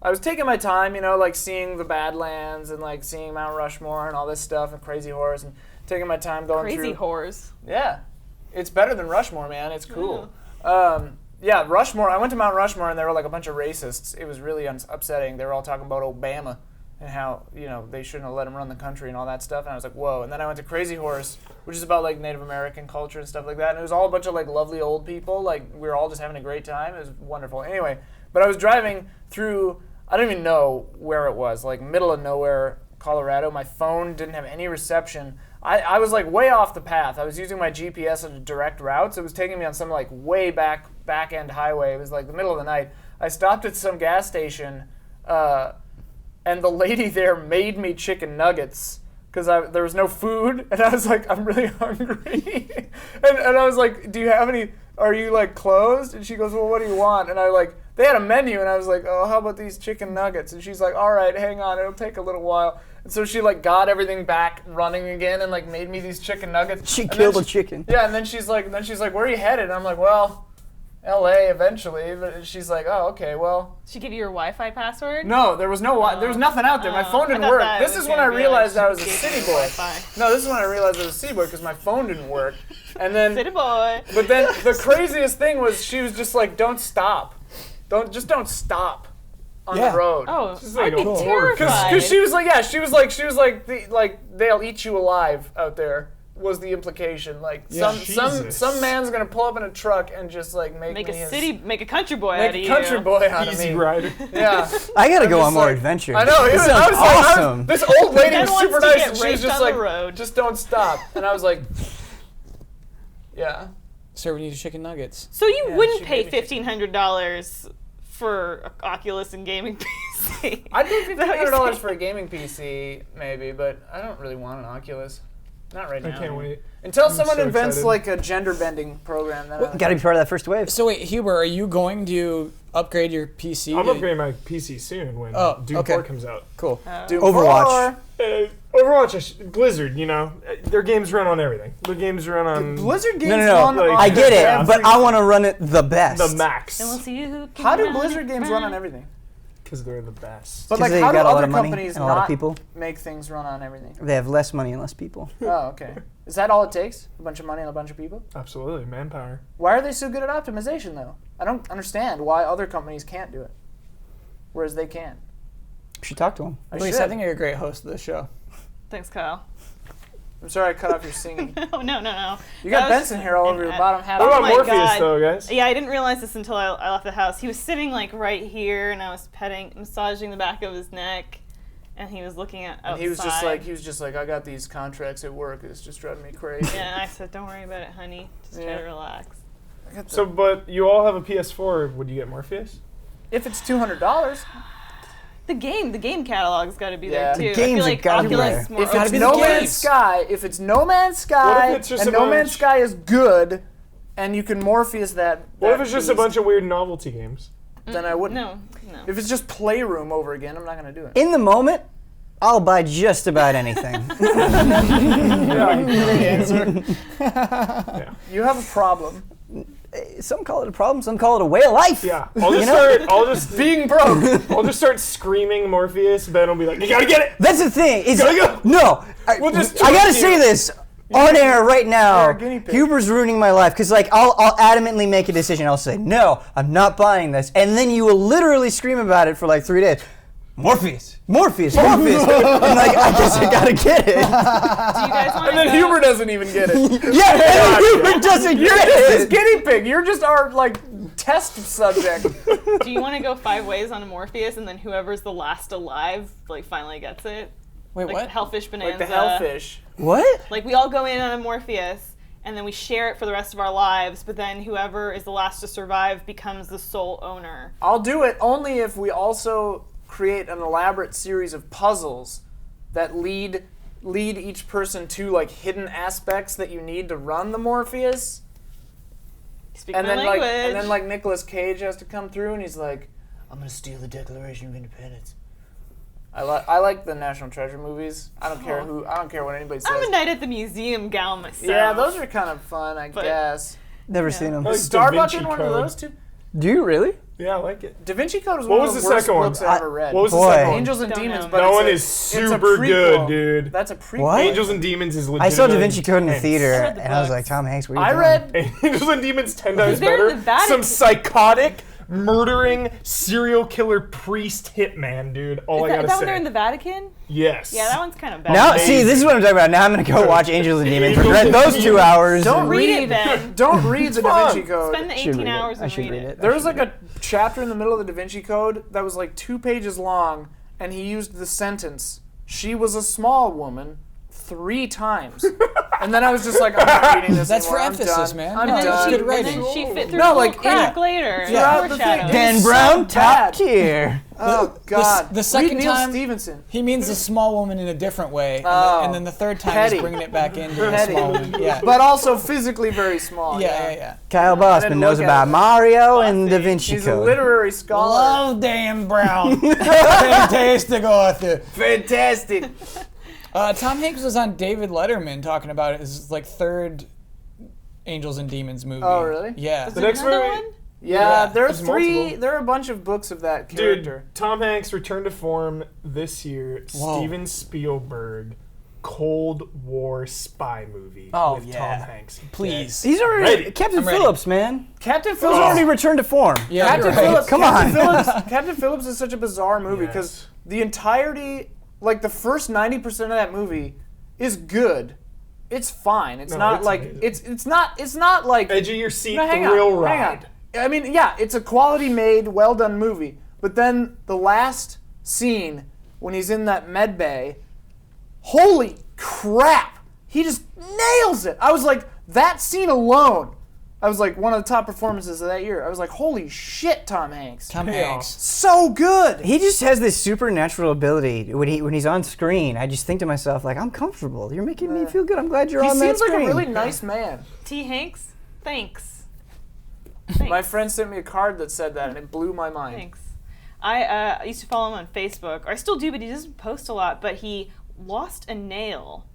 I was taking my time, you know, like seeing the Badlands and like seeing Mount Rushmore and all this stuff and Crazy Horse and taking my time going Crazy through. whores. Yeah, it's better than Rushmore, man. It's cool. Yeah, Rushmore. I went to Mount Rushmore and there were like a bunch of racists. It was really upsetting. They were all talking about Obama and how, you know, they shouldn't have let him run the country and all that stuff. And I was like, whoa. And then I went to Crazy Horse, which is about like Native American culture and stuff like that. And it was all a bunch of like lovely old people. Like we were all just having a great time. It was wonderful. Anyway, but I was driving through, I don't even know where it was, like middle of nowhere, Colorado. My phone didn't have any reception. I was like way off the path. I was using my GPS on direct routes. It was taking me on some like way back end highway. It was like the middle of the night. I stopped at some gas station, and the lady there made me chicken nuggets because there was no food, and I was like, I'm really hungry, and I was like, do you have any? Are you like closed? And she goes, well, what do you want? And I like, they had a menu, and I was like, oh, how about these chicken nuggets? And she's like, all right, hang on, it'll take a little while. And so she like got everything back running again and like made me these chicken nuggets. She And killed then a chicken. Yeah, and then she's like, where are you headed? And I'm like, well, L.A. eventually. But she's like, oh, okay, well. She give you your Wi-Fi password? No, there was nothing out there. My phone didn't I thought work. that This was is when I gonna be realized like I was a she gave city you boy. Wi-Fi. No, this is when I realized I was a city boy because my phone didn't work. And then, City boy. but then the craziest thing was she was just like, don't stop. Don't stop on Yeah. the road. Oh, Just like I'd be a horror terrified. Because she was like, they'll eat you alive out there. Was the implication like Jesus. some man's gonna pull up in a truck and just like make make a country boy out of make a you. country boy out of Easy me. Rider. Yeah, I gotta go just on more like- adventures. I know. This I sounds was like, awesome. this old lady Ben was wants super to nice, get and she was raped just on like, the road. just don't stop. And I was like, yeah. Serving you chicken nuggets. So you Yeah, wouldn't she pay made me $1,500 for a Oculus and gaming PC? I'd pay Is that what you're $1,500 saying? for a gaming PC, maybe, but I don't really want an Oculus. Not right I now. can't wait. Until someone so invents excited. like a gender bending program. Then Gotta be part of that first wave. So wait, Huber, are you going to upgrade your PC? I'm to- upgrading my PC soon when Oh, Doom okay. 4 comes out. Cool. Doom Overwatch. 4. Overwatch, Blizzard, you know, their games run on everything. Their games run on Blizzard games No, run no, no. like- I get it, Yeah. but I want to run it the best. the max And we'll see who can How do run Blizzard it games run on round. everything? because they're the best. But 'Cause like, they how do got a lot other of money companies and a lot of not people. make things run on everything? They have less money and less people. Oh, okay. Is that all it takes? A bunch of money and a bunch of people? Absolutely, manpower. Why are they so good at optimization though? I don't understand why other companies can't do it, whereas they can. You should talk to them. Lisa, should. I think you're a great host of this show. Thanks, Kyle. I'm sorry I cut off your singing. No. You got That was Benson here all over your bottom half. What Oh about my Morpheus God. though, guys? Yeah, I didn't realize this until I left the house. He was sitting like right here, and I was massaging the back of his neck, and he was looking at outside. And he was just like, I got these contracts at work. It's just driving me crazy. Yeah, and I said, "Don't worry about it, honey. Just try Yeah. to relax." I got the- So, but you all have a PS4. Would you get Morpheus? if it's $200, The game catalog's got to be Yeah. there too. The I games feel have like gotta be Oculus there. is more if gotta it's be the No games. Man's Sky, if it's No Man's What Sky, if it's just and a No bunch- Man's Sky is good, and you can Morpheus that. What if that it's just a beast, bunch of weird novelty games? Then I wouldn't. no. If it's just Playroom over again, I'm not gonna do it. In the moment, I'll buy just about anything. You have a problem. Some call it a problem, some call it a way of life. Yeah, I'll just You know? start. I'll just Being broke. I'll just start screaming Morpheus. Ben will be like, "You gotta get it." That's the thing. Is Gotta go. No, We'll just I gotta tweet say you. this on air right now. You're a guinea pig. Huber's ruining my life because like I'll adamantly make a decision. I'll say no, I'm not buying this, and then you will literally scream about it for like 3 days. Morpheus. And like I guess I gotta get it. Do you guys want And then Huber doesn't even get it. Yeah, and then Huber doesn't You're get just his it. guinea pig. You're just our like test subject. Do you want to go 5 ways on a Morpheus, and then whoever's the last alive, like, finally gets it? Wait, Like what? the Hellfish Bonanza. Like the hellfish. What? Like, we all go in on a Morpheus, and then we share it for the rest of our lives, but then whoever is the last to survive becomes the sole owner. I'll do it only if we also create an elaborate series of puzzles that lead each person to like hidden aspects that you need to run the Morpheus. Speak And my then language. like Nicolas Cage has to come through and he's like, I'm gonna steal the Declaration of Independence. I like the National Treasure movies. I don't care what anybody says. I'm a Night at the Museum gal myself. Yeah, those are kind of fun, I But- guess. Never seen him. I like Da Starbuck Vinci in one of Code. those two? Do you really? Yeah, I like it. Da Vinci Code is What one was of the the worst second one? books I've ever read. What was the Boy. second one? Angels and Don't Demons, know. but That it's one a- is it's a super prequel. good, dude. That's a prequel. What? Angels and Demons is legit. I saw Da Vinci Code in the theater, read the and I was books. like, Tom Hanks, what are you I doing? read Angels and Demons 10 times they're in better. the Vatican. Some psychotic, murdering, serial killer priest hitman, dude. All I Is gotta that when say. they're in the Vatican? Yes. Yeah, that one's kind of bad. Now, see, this is what I'm talking about. Now I'm gonna go watch Angels and Demons. Angels Regret and those 2 Demons. hours. Don't and- Read it then. Don't read the Da fun. Vinci Code. Spend the Should 18 read it. hours I and should read read it. it. There was like a chapter in the middle of the Da Vinci Code that was like 2 pages long, and he used the sentence, "She was a small woman," 3 times. And then I was just like, I'm not reading this That's anymore. for I'm emphasis, done. man. I'm No, And it's done. good then, writing. and then she fit through No, a little like, crack yeah. later. Throughout the Foreshadow. thing. Dan It's Brown, so bad. top tier. Oh God! the second Read Neil time- Stephenson. He means a small woman in a different way, and, Oh. and then the third time Petty. he's bringing it back into a Petty. small woman. Yeah. But also physically very small. Yeah. Kyle Bossman didn't knows look at about it. Mario and Da Vinci He's a Code. literary scholar. Love Dan Brown. Fantastic author. Fantastic. Tom Hanks was on David Letterman talking about it. His like 3rd Angels and Demons movie. Oh, really? Yeah. The next Another movie, one? Yeah, Yeah, there's there's 3. multiple. There are a bunch of books of that character. dude. Tom Hanks returned to form this year. Whoa. Steven Spielberg Cold War spy movie Oh, with yeah. Tom Hanks. Please. He's already Ready. Captain I'm ready. Phillips, man. Captain He's Phillips. already returned to form. Yeah, Captain you're right. Phillips. Come Captain on. Phillips. Captain Phillips is such a bizarre movie because Yes. the entirety, like the first 90% of that movie, is good. It's fine. It's No, not it's like amazing. it's not like Edge of your seat, No, hang thrill on, ride. hang on. I mean, yeah, it's a quality made, well done movie. But then the last scene when he's in that med bay, holy crap! He just nails it. I was like, that scene alone, I was like, one of the top performances of that year. I was like, holy shit, Tom Hanks. Tom Payoff. Hanks. So good. He just has this supernatural ability when he's on screen. I just think to myself, like, I'm comfortable. You're making me feel good. I'm glad you're He on that seems like screen. a really nice man. T. Hanks, thanks. My friend sent me a card that said that, and it blew my mind. Thanks. I used to follow him on Facebook, or I still do, but he doesn't post a lot. But he lost a nail,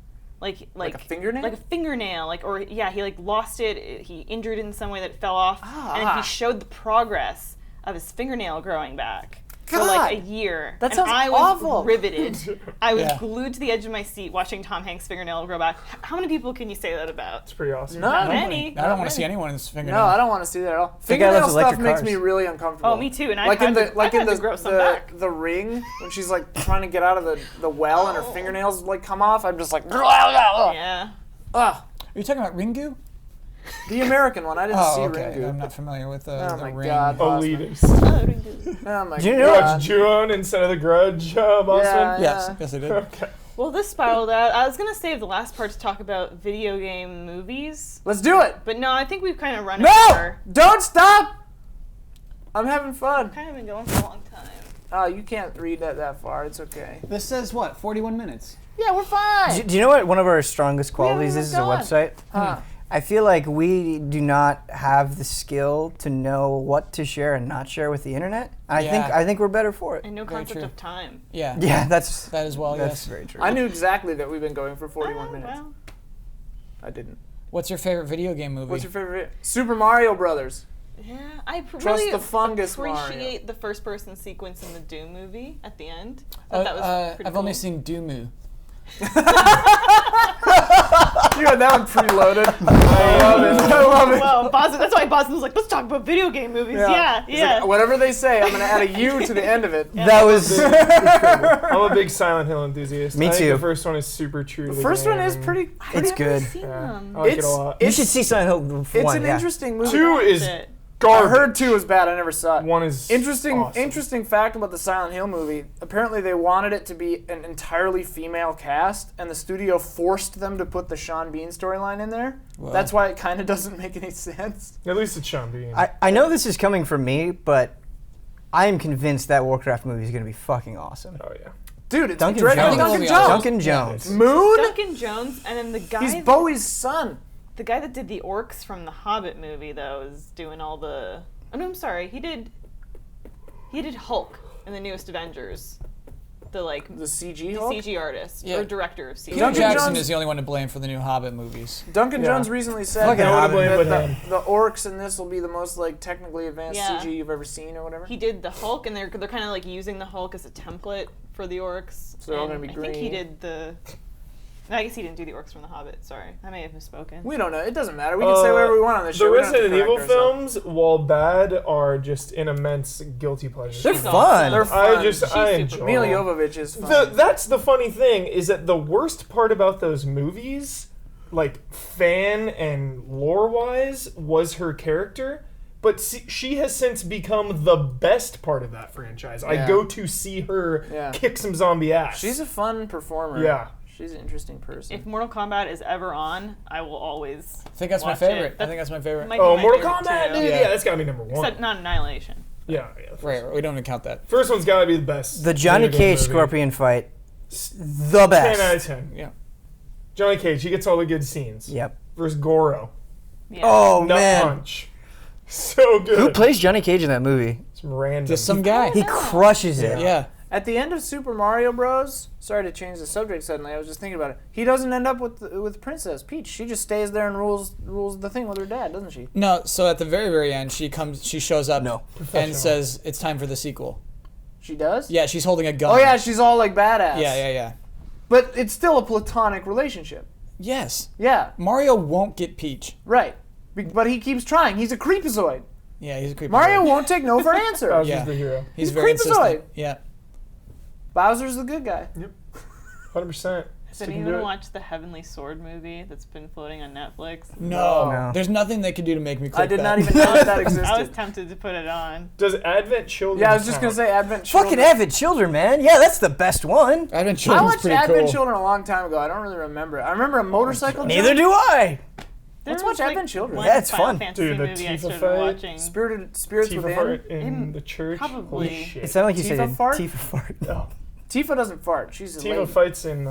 like a fingernail? like a fingernail, he lost it. He injured it in some way that it fell off, and he showed the progress of his fingernail growing back. For like a God! year. That and sounds I was awful. riveted. I was Yeah. glued to the edge of my seat watching Tom Hanks' fingernail grow back. How many people can you say that about? It's pretty awesome. Not Many. I don't want to see anyone's fingernail. No, I don't want to see that at all. guy Fingernail loves stuff electric makes cars. me really uncomfortable. Oh, me too. And Like I've in had to grow some back. the ring when she's like trying to get out of the well and her fingernails like come off. I'm just like, Yeah. ugh. Are you talking about Ringu? The American one. I didn't see Oh, okay. Ringu. I'm not familiar with Oh the my ring. God. Elitist. Oh my Do you You know watch God. Ju-on instead of The Grudge, Boston? Yeah. Yes, I did. Okay. Well, this spiraled out. I was gonna save the last part to talk about video game movies, Let's do it. but no, I think we've kind of run No! over. Don't stop. I'm having fun. Kind of been going for a long time. Oh, you can't read that far. It's okay. This says what? 41 minutes. Yeah, we're fine. Do you know what one of our strongest qualities even is as a done. website? Huh. I feel like we do not have the skill to know what to share and not share with the internet. Yeah. I think we're better for it. And no Very concept true. of time. Yeah. Yeah, that's That as well, that's yes. very true. I knew exactly that we've been going for 41 minutes. Well, I didn't. What's your favorite video game movie? What's your favorite? Super Mario Brothers. yeah, I Trust really the fungus, Mario. appreciate the first-person sequence in the Doom movie at the end. Oh, That was pretty I've only cool. seen Doomu. You had that one preloaded. I love it. I love it. Well, Boston, that's why Boston was like, let's talk about video game movies. Yeah, He's yeah. like, whatever they say, I'm gonna add a U to the end of it. That was I'm a big Silent Hill enthusiast. Me I think too. the first one is super true to The first one game. is pretty. it's I've good. never seen them. I like it It's a lot. You it's should see Silent Hill it's 1. an yeah. interesting movie. 2 is Shit. I garbage. heard 2 was bad. I never saw it. 1 is Interesting awesome. interesting fact about the Silent Hill movie. Apparently they wanted it to be an entirely female cast, and the studio forced them to put the Sean Bean storyline in there. Whoa. That's why it kind of doesn't make any sense. At least it's Sean Bean. I know this is coming from me, but I am convinced that Warcraft movie is going to be fucking awesome. Oh yeah. Dude, it's Duncan directed Jones. by Duncan Duncan Jones. Duncan Jones. Moon? Duncan Jones, and then the guy. He's Bowie's son. The guy that did the orcs from the Hobbit movie, though, is doing all the. Oh no, I'm sorry. He did Hulk in the newest Avengers. The The CG the Hulk? CG artist Yeah. or director of CG. Peter Duncan Jackson Jones- is the only one to blame for the new Hobbit movies. Duncan Yeah. Jones recently said Fucking that, Hobbit. blame that with the, him. the orcs in this will be the most like technically advanced Yeah. CG you've ever seen or whatever. He did the Hulk, and they're kind of like using the Hulk as a template for the orcs. So they're all And gonna be I think he green. did the. No, I guess he didn't do the orcs from the Hobbit. Sorry, I may have misspoken. We don't know. It doesn't matter. We can say whatever we want on this show. The We don't have to Resident Evil correct ourselves. films, while bad, are just an immense guilty pleasure. They're She's fun. awesome. They're fun. I super enjoy Mila them. Jovovich is fun. That's the funny thing, is that the worst part about those movies, like fan and lore wise, was her character. But she has since become the best part of that franchise. Yeah. I go to see her Yeah. kick some zombie ass. She's a fun performer. Yeah. She's an interesting person. If Mortal Kombat is ever on, I will always. I think that's my watch favorite. it. I think that's my favorite. Might be Oh, my Mortal favorite, Kombat, too. dude. Yeah. Yeah, that's gotta be number 1. Except not Annihilation. Yeah. Right, we don't even count that. First one's gotta be the best. The Johnny video game Cage movie. Scorpion fight, the 10 best. out of 10. Yeah. Johnny Cage, he gets all the good scenes. Yep. Versus Goro. Yeah. Oh Nut man, punch. So good. who plays Johnny Cage in that movie? Some random. Just some guy. He crushes it. Yeah. At the end of Super Mario Bros. Sorry to change the subject suddenly. I was just thinking about it. He doesn't end up with Princess Peach. She just stays there and rules the thing with her dad, doesn't she? No, so at the very, very end, she shows up No. and says it's time for the sequel. She does. Yeah, she's holding a gun. Oh yeah, she's all like badass. Yeah. But it's still a platonic relationship. Yes. Yeah, Mario won't get Peach. right. But he keeps trying. He's a creepazoid. Yeah, he's a creepy. Mario won't take no for an answer. Bowser's Yeah. the hero. He's a very creepazoid. insistent. Yeah. Bowser's the good guy. 100%. Has anyone watched the Heavenly Sword movie that's been floating on Netflix? No. No. There's nothing they can do to make me click I did that. not even know that I was existed. tempted to put it on. Does Advent Children Yeah, I was just gonna count? say Advent Children. Fucking Avid Children, man. Yeah, that's the best one. Advent I Children's watched pretty Advent cool. Children a long time ago. I don't really remember it. I remember a motorcycle. Neither jump. do I. There Let's was, watch Advent Children. one Yeah, it's Final fun. Fantasy Dude, the movie I Tifa started fight. watching. Spirits Tifa Within. fart in the church. Probably. Holy shit. It sounded like you Tifa said fart? Tifa fart. Oh, Tifa doesn't fart. She's a Tifa lady. fights in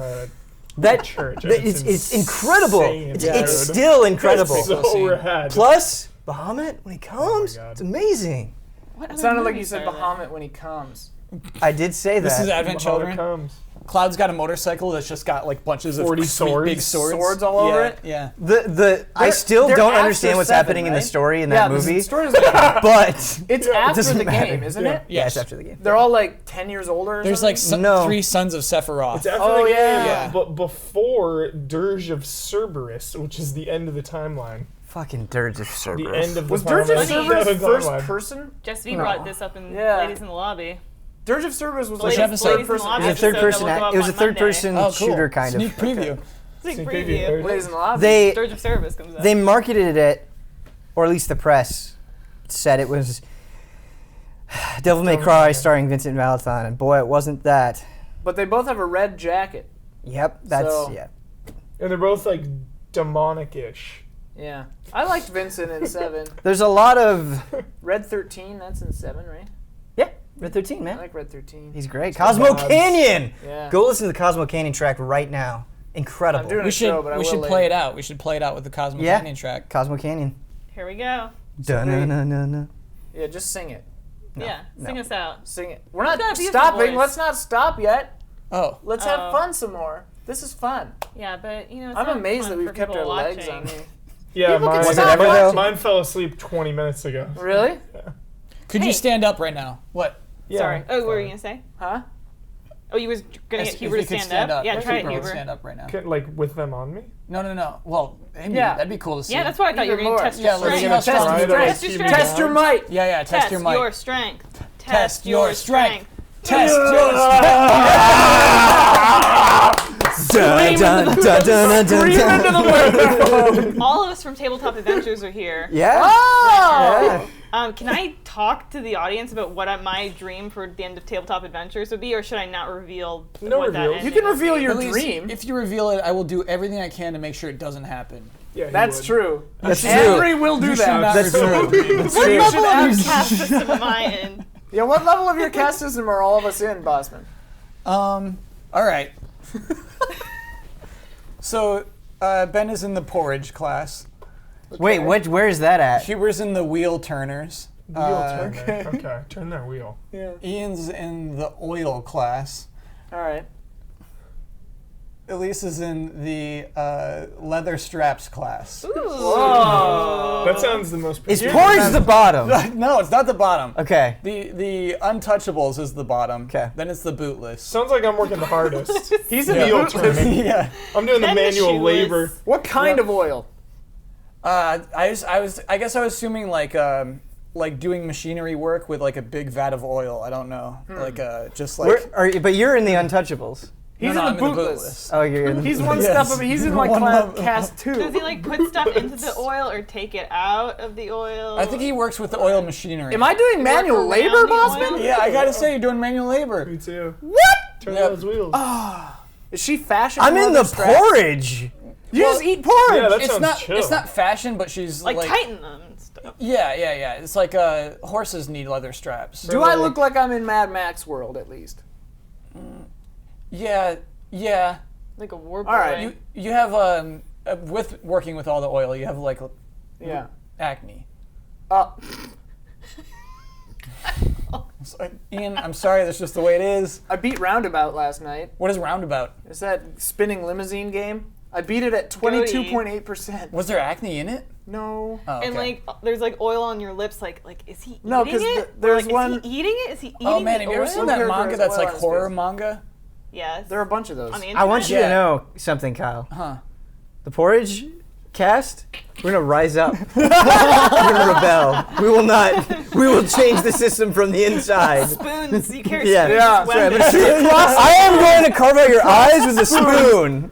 That church. it's incredible. insane, It's, dude. it's still incredible. It's so rad. Plus, Bahamut when he comes, God. it's amazing. What It other sounded like you movies said are there? Bahamut when he comes. I did say that. This is Advent Bahamut Children. comes. Cloud's got a motorcycle that's just got like bunches of 40 sweet swords. big swords. Swords all over Yeah, it? Yeah. I still they're don't after understand what's 7, happening in the right? story in that the movie, story doesn't matter. but It's it after doesn't the matter. game, isn't Yeah. it? Yeah, it's Yes. after the game. They're all like 10 years older. Or There's like something? No. 3 sons of Sephiroth. It's after Oh, the game, yeah. but before Dirge of Cerberus, which is the end of the timeline. Fucking Dirge of The Cerberus. end of the Was Dirge of timeline. Cerberus Yeah, the first timeline. person? Jess V brought this up in Yeah. Ladies in the Lobby. Dirge of Cerberus was Which like episode? third Ladies in the person. Lobby It was a third episode person. that will go up It was a on third Monday. person Oh, cool. shooter kind Sneak of. preview. Sneak Sneak preview. preview. Ladies in the Lobby. They Dirge of Service comes out. they marketed it, or at least the press said it was Devil May Cry starring Vincent Valentine, and boy, it wasn't that. But they both have a red jacket. Yep, that's So- yeah. And they're both like demonic-ish. Yeah. I liked Vincent in 7. There's a lot of Red 13, that's in 7, right? yeah. Red 13, I man. like Red 13. He's great. Cosmo vibes. Canyon. Yeah. Go listen to the Cosmo Canyon track right now. Incredible. I'm doing We a should show, but I we will should later. play it out. We should play it out with the Cosmo Yeah. Canyon track. Cosmo Canyon. Here we go. Dun-na-na-na-na. Yeah, just sing it. Yeah, sing us out. Sing it. We're not got a beautiful stopping. voice. Let's not stop yet. Oh. Let's Oh. have fun some more. This is fun. Yeah, but you know, it's I'm not amazed fun that we've for kept people our legs watching. on me. Yeah, People can mine, Was it ever, though? mine fell asleep 20 minutes ago. Really? Could Hey. you stand up right now? What? Yeah, Sorry. Oh, what were you fine. gonna say? Huh? Oh, you was gonna get If Huber you to could stand up? Yeah, If try it, Huber would Huber. stand up right now. Like with them on me? No. Well, maybe Yeah. that'd be cool to see. Yeah, that's why I thought you were Even gonna more. test Yeah, your let's strength. see how Test strong your you are. Test your strength. strength. Test your might. Yeah, test your might. your strength. Test your strength. Test Dun, your dun, dun, dun, dun, dun, dun. All of us from Tabletop Adventures are here. Yeah. Oh! Yeah. Can I talk to the audience about what my dream for the end of Tabletop Adventures would be, or should I not reveal No what that reveal. ending You can would reveal be? your At least dream. If you reveal it, I will do everything I can to make sure it doesn't happen. Yeah, he That's would. true. That's true. Henry will do You should that. not That's reveal true. your dream. That's What true. level have- of cast system am I in? Yeah, what level of your cast system are all of us in, Bossman? All right. So Ben is in the porridge class. Wait, where is that at? Huber's in the wheel turners. Wheel turner. Okay, turn that wheel. Ian's in the oil class. All right. Elise is in the leather straps class. That sounds the most. Is porridge the bottom? No, it's not the bottom. Okay. The untouchables is the bottom. 'Kay. Then it's the bootless. Sounds like I'm working the hardest. He's in Wheel the turning. Yeah. I'm doing the Then the manual shoeless. labor. What kind of oil? I guess I was assuming like doing machinery work with like a big vat of oil. I don't know. Like just like. But you're in the Untouchables. He's No, in I'm the bootless. Oh, you're in the. He's one Yes. step of. He's in like One class, level. cast 2. Does he like put stuff into the oil or take it out of the oil? I think he works with the oil machinery. Am I doing manual around labor, the Bossman? oil? Yeah, I gotta say you're doing manual labor. Me too. What? Turn Yep. those wheels. Is she fashion? I'm in the leather straps? porridge. You just eat porridge. Yeah, that It's sounds not. chill. It's not fashion, but she's like tighten them and stuff. Yeah. It's like horses need leather straps. Do I look like I'm in Mad Max world at least? Yeah. Like a war boy. All right, You have with working with all the oil, you have like Yeah. acne. Uh, So, Ian, I'm sorry, that's just the way it is. I beat Roundabout last night. What is roundabout? Is that spinning limousine game? I beat it at 22.8%. Was there acne in it? No. Oh, okay. And like, there's like oil on your lips. Like, is he No, eating 'cause it? there's Or, like, one- Is he eating it? Is he eating Oh man, the have you ever oil? seen One that character manga has that's oil like on his horror face. manga? Yes. There are a bunch of those. On the I want you Yeah. to know something, Kyle. Huh. The Porridge cast, we're gonna rise up. We're gonna rebel. We will not. We will change the system from the inside. Spoons. You carry Yeah. spoons. Yeah. as weapons. I am going to carve out your eyes with a spoon.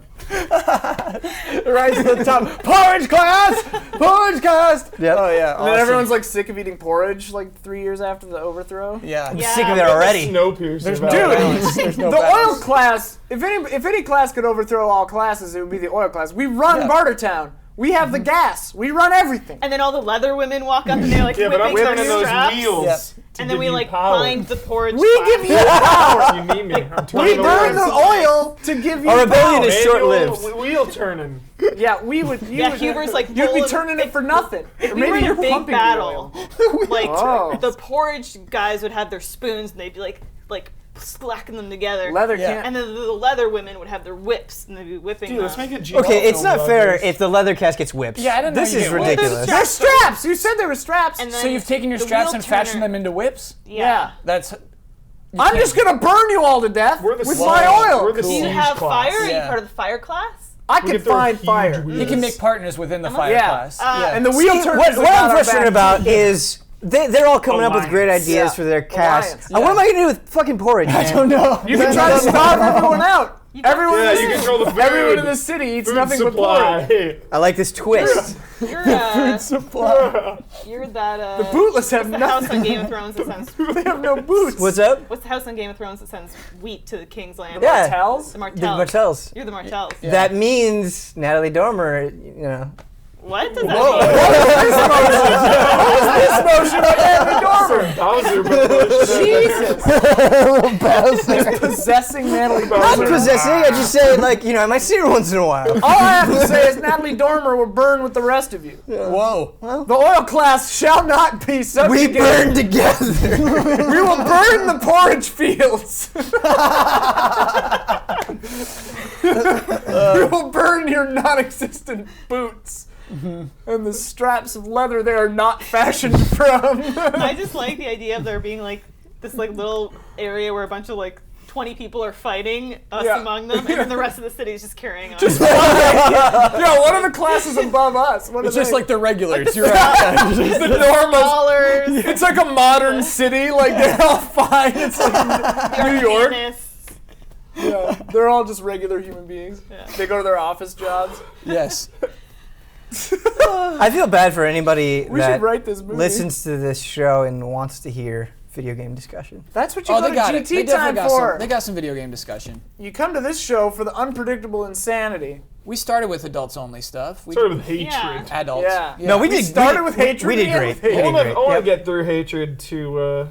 Right to the top. Porridge class! Porridge class! Yep. Oh, yeah. And then everyone's like sick of eating porridge like 3 years after the overthrow. Yeah. I'm Yeah. sick of it already. Snowpiercer. There's no about balance. There's no The balance. oil class, if any class could overthrow all classes, it would be the oil class. We run Yeah. Bartertown. We have the gas. We run everything. And then all the leather women walk up and they're like Yeah, but I'm whipping turning those straps. wheels. Yep. To And then give we you like power. find the porridge. We give you power. You need me. I'm We turning burn the wheels. oil to give you Our rebellion power. is short-lived. Wheel turning. Yeah, we would. Yeah, Huber's like you'd be pulling- turning it for nothing. If Or we were maybe in you're a big pumping battle, the oil. like Oh. the porridge guys would have their spoons and they'd be like slacking them together. Leather Yeah. can't. And then the leather women would have their whips and they'd be whipping Dude, them. let's make a G. Okay, it's film not about fair this. if the leather cast gets whipped. Yeah, I didn't know This you is get whipped. ridiculous. They're straps. You said they were straps. And then So you've taken your the straps wheel and fashioned turner- them into whips? Yeah. That's. I'm just gonna burn you all to death We're the with siege- my oil. we're the Do you siege have class. fire? Are you Yeah. part of the fire class? I We can get their find huge fire. wheels. You can make partners within the fire Yeah. class. And the wheel See, turners. what that got I'm our frustrated back. about is they're all coming up with great Alliance. ideas Yeah. for their cast. Alliance. What am I gonna do with fucking porridge? I don't know. You can try to starve everyone out. Everyone, Yeah, in the you city- control the food. everyone in the city eats Food nothing but supply. porridge. I like this twist. You're Supply. you're that The bootless have the house nothing. on Game of Thrones that sends They have no boots. What's up? what's the house on Game of Thrones that sends wheat to the King's Land? Yeah. Towels? The The Martells. Martells. You're the Martells. Yeah. That means Natalie Dormer, you know. What does that Bowser promotion. Jesus. Possessing Natalie Not Dormer. possessing, I just say, like, you know, I might see her once in a while. All I have to say is Natalie Dormer will burn with the rest of you. Whoa. The oil class shall not be We subjugated. burn together. We will burn the porridge fields. We will burn your non-existent boots. And the straps of leather they are not fashioned from. I just like the idea of there being like this like little area where a bunch of like 20 people are fighting us Yeah. among them, and then the rest of the city is just carrying on. Yo, what are the classes above us? What It's are just they? like the regulars. You're right. the normal. Dollars, It's like a modern city. Like they're all fine. It's like New York. arcanists. Yeah, they're all just regular human beings. Yeah. They go to their office jobs. Yes. I feel bad for anybody We that should write this movie. listens to this show and wants to hear video game discussion. That's what you Oh, go they got to it. They GT definitely time got for. some. They got some video game discussion. You come to this show for the unpredictable insanity. We started with adults only stuff. We Started with hatred. Yeah. adults. Yeah. No, we did. started with hatred, We did we ended great. with We hatred. did I great. want to Yep. get through hatred to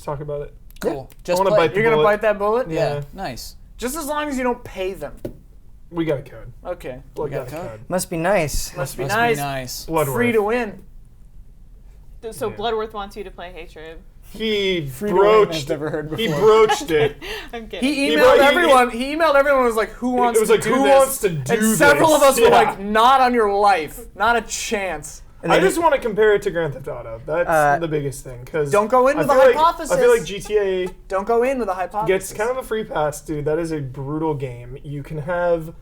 talk about it. Cool. Just I wanna play. bite You're gonna bullet. bite that bullet? Yeah. Yeah. Nice. Just as long as you don't pay them. We got a code. Okay. Blood got got a code. code. Must be nice. Must be Must nice. be nice. Bloodworth. Free to win. So Yeah. Bloodworth wants you to play Hatred. He Free to win, I've broached. never heard He before. broached it. I'm kidding. He brought- emailed he- everyone. He emailed everyone and was like, "Who wants It was to like, do who this?" wants to do And several this? of us were Yeah. like, "Not on your life, not a chance." And I then just want to compare it to Grand Theft Auto. That's the biggest thing. Cause Don't go in I with the feel like- hypothesis. I feel like GTA Don't go in with a hypothesis. gets kind of a free pass, dude. That is a brutal game. You can have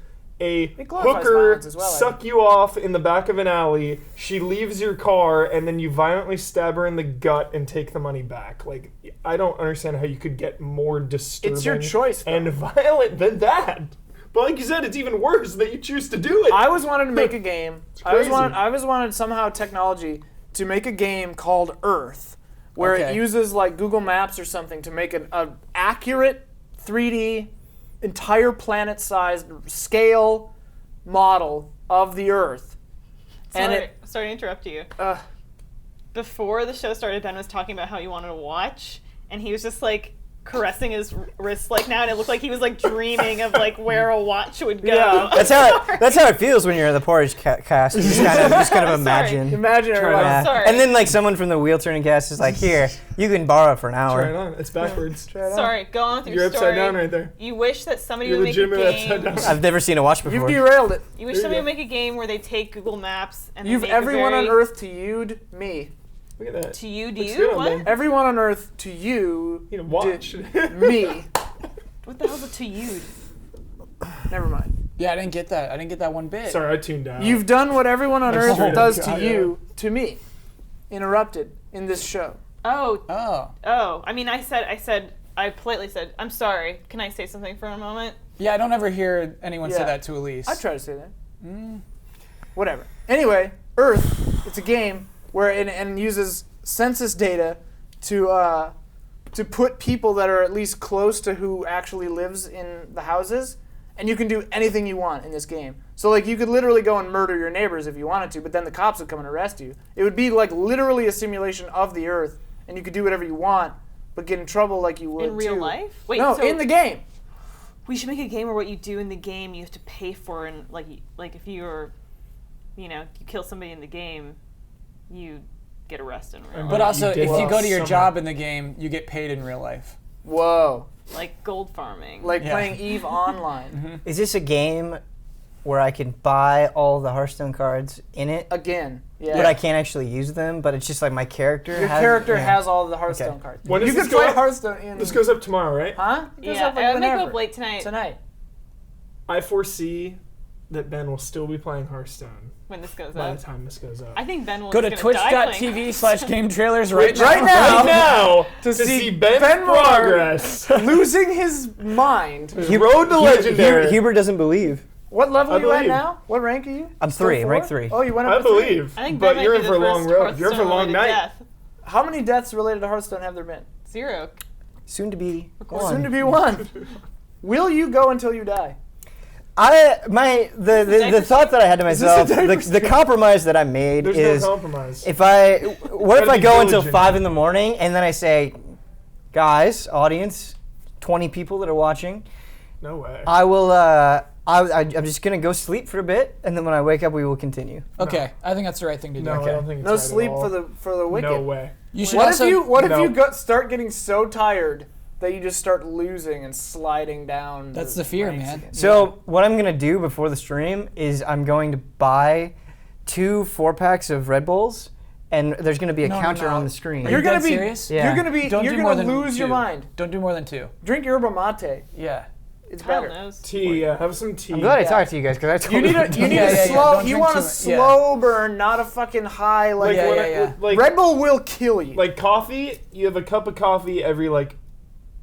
a It glorifies hooker violence as well, I suck you off in the back of an alley. She leaves your car, and then you violently stab her in the gut and take the money back. Like, I don't understand how you could get more disturbing It's your choice, though. and violent than that. But like you said, it's even worse that you choose to do it. I always wanted to make a game. I always crazy. wanted somehow technology to make a game called Earth, where it Okay. uses like Google Maps or something to make an accurate 3D, entire planet-sized scale model of the Earth. Sorry to interrupt you. Uh, Before the show started, Ben was talking about how he wanted to watch, and he was just like caressing his wrist like now, and it looked like he was like dreaming of like where a watch would go. Yeah. That's how it feels when you're in the porridge cast. You just kind of Sorry. imagine. imagine everyone. Yeah. Sorry. And then like someone from the wheel turning cast is like, here, you can borrow it for an Try it hour. on. It's backwards. Sorry, go on with your You're story. upside down right there. You wish that somebody You're would make a legitimately game. upside down. I've never seen a watch You've before. derailed it. You wish There you somebody go. would make a game where they take Google Maps and they You've make everyone a on very, Earth to you'd me. Look at that. to you, do Looks you? good on What? them. Everyone on Earth to you, You know, watch. me. What the hell's a to you? Never mind. Yeah, I didn't get that. I didn't get that one bit. Sorry, I tuned out. You've done what everyone on Earth straight does up. to you, to me. Interrupted in this show. Oh, Oh. I mean, I politely said, I'm sorry. Can I say something for a moment? Yeah, I don't ever hear anyone say Yeah. that to Elise. I try to say that. Whatever. Anyway, Earth, it's a game where it uses census data to put people that are at least close to who actually lives in the houses, and you can do anything you want in this game. So like you could literally go and murder your neighbors if you wanted to, but then the cops would come and arrest you. It would be like literally a simulation of the Earth, and you could do whatever you want, but get in trouble like you would In real too. life? Wait, No, so in the game. we should make a game where what you do in the game you have to pay for, and like if you're, you kill somebody in the game, you get arrested in real life. But also, did if you go to your somehow. job in the game, you get paid in real life. Whoa. Like gold farming. Like Yeah. playing EVE Online. Is this a game where I can buy all the Hearthstone cards in it, Again. Yeah. but I can't actually use them? But it's just like my character. Your character has all the Hearthstone Okay. cards. When You does can this go play up? Hearthstone in... This goes up tomorrow, right? Huh? It goes yeah, up like I may go whenever. up late tonight. Tonight. I foresee that Ben will still be playing Hearthstone When this goes by up. the time this goes up. I think Ben will Go to just gonna die playing twitch.tv/GameTrailers right now. Right now. Right now, to see see Ben's Ben Moore. progress. Losing his mind. Road to legendary. Huber doesn't believe. What level I are you at believe. now? What rank are you? I'm Still 3, four? rank 3. Oh, you went up I to 3. believe. I think but Ben you're might in be for a the long first road. You're in for a long Hearthstone-related night. death. How many deaths related to Hearthstone have there been? 0. Soon to be Soon to be 1. Will you go until you die? The thought that I had to myself, the compromise that I made There's is no compromise. what if Gotta I be go until diligent. 5 in the morning and then I say, guys, audience, 20 people that are watching, No way. I will. I'm just gonna go sleep for a bit, and then when I wake up, we will continue. Okay, I think that's the right thing to do. no, I don't think it's No right sleep at all. for the wicked. No way. You should What also. if No. you start getting so tired that you just start losing and sliding down? That's the fear, ranks man. again? So what I'm gonna do before the stream is I'm going to buy 2 4-packs of Red Bulls, and there's gonna be a No, counter no. on the screen. Are You're you gonna dead be serious? Yeah. you're gonna be Don't you're do more gonna than lose 2. your mind. Don't do more than 2. Drink yerba mate. Yeah. It's Kyle better. knows. Tea. Have some tea. I'm glad I Yeah. talked to you guys because I told You need a Yeah, slow. don't You drink want a too much. Yeah. slow burn, not a fucking high. Like, Yeah, when yeah, I- yeah. like Red Bull will kill you. like coffee. You have a cup of coffee every like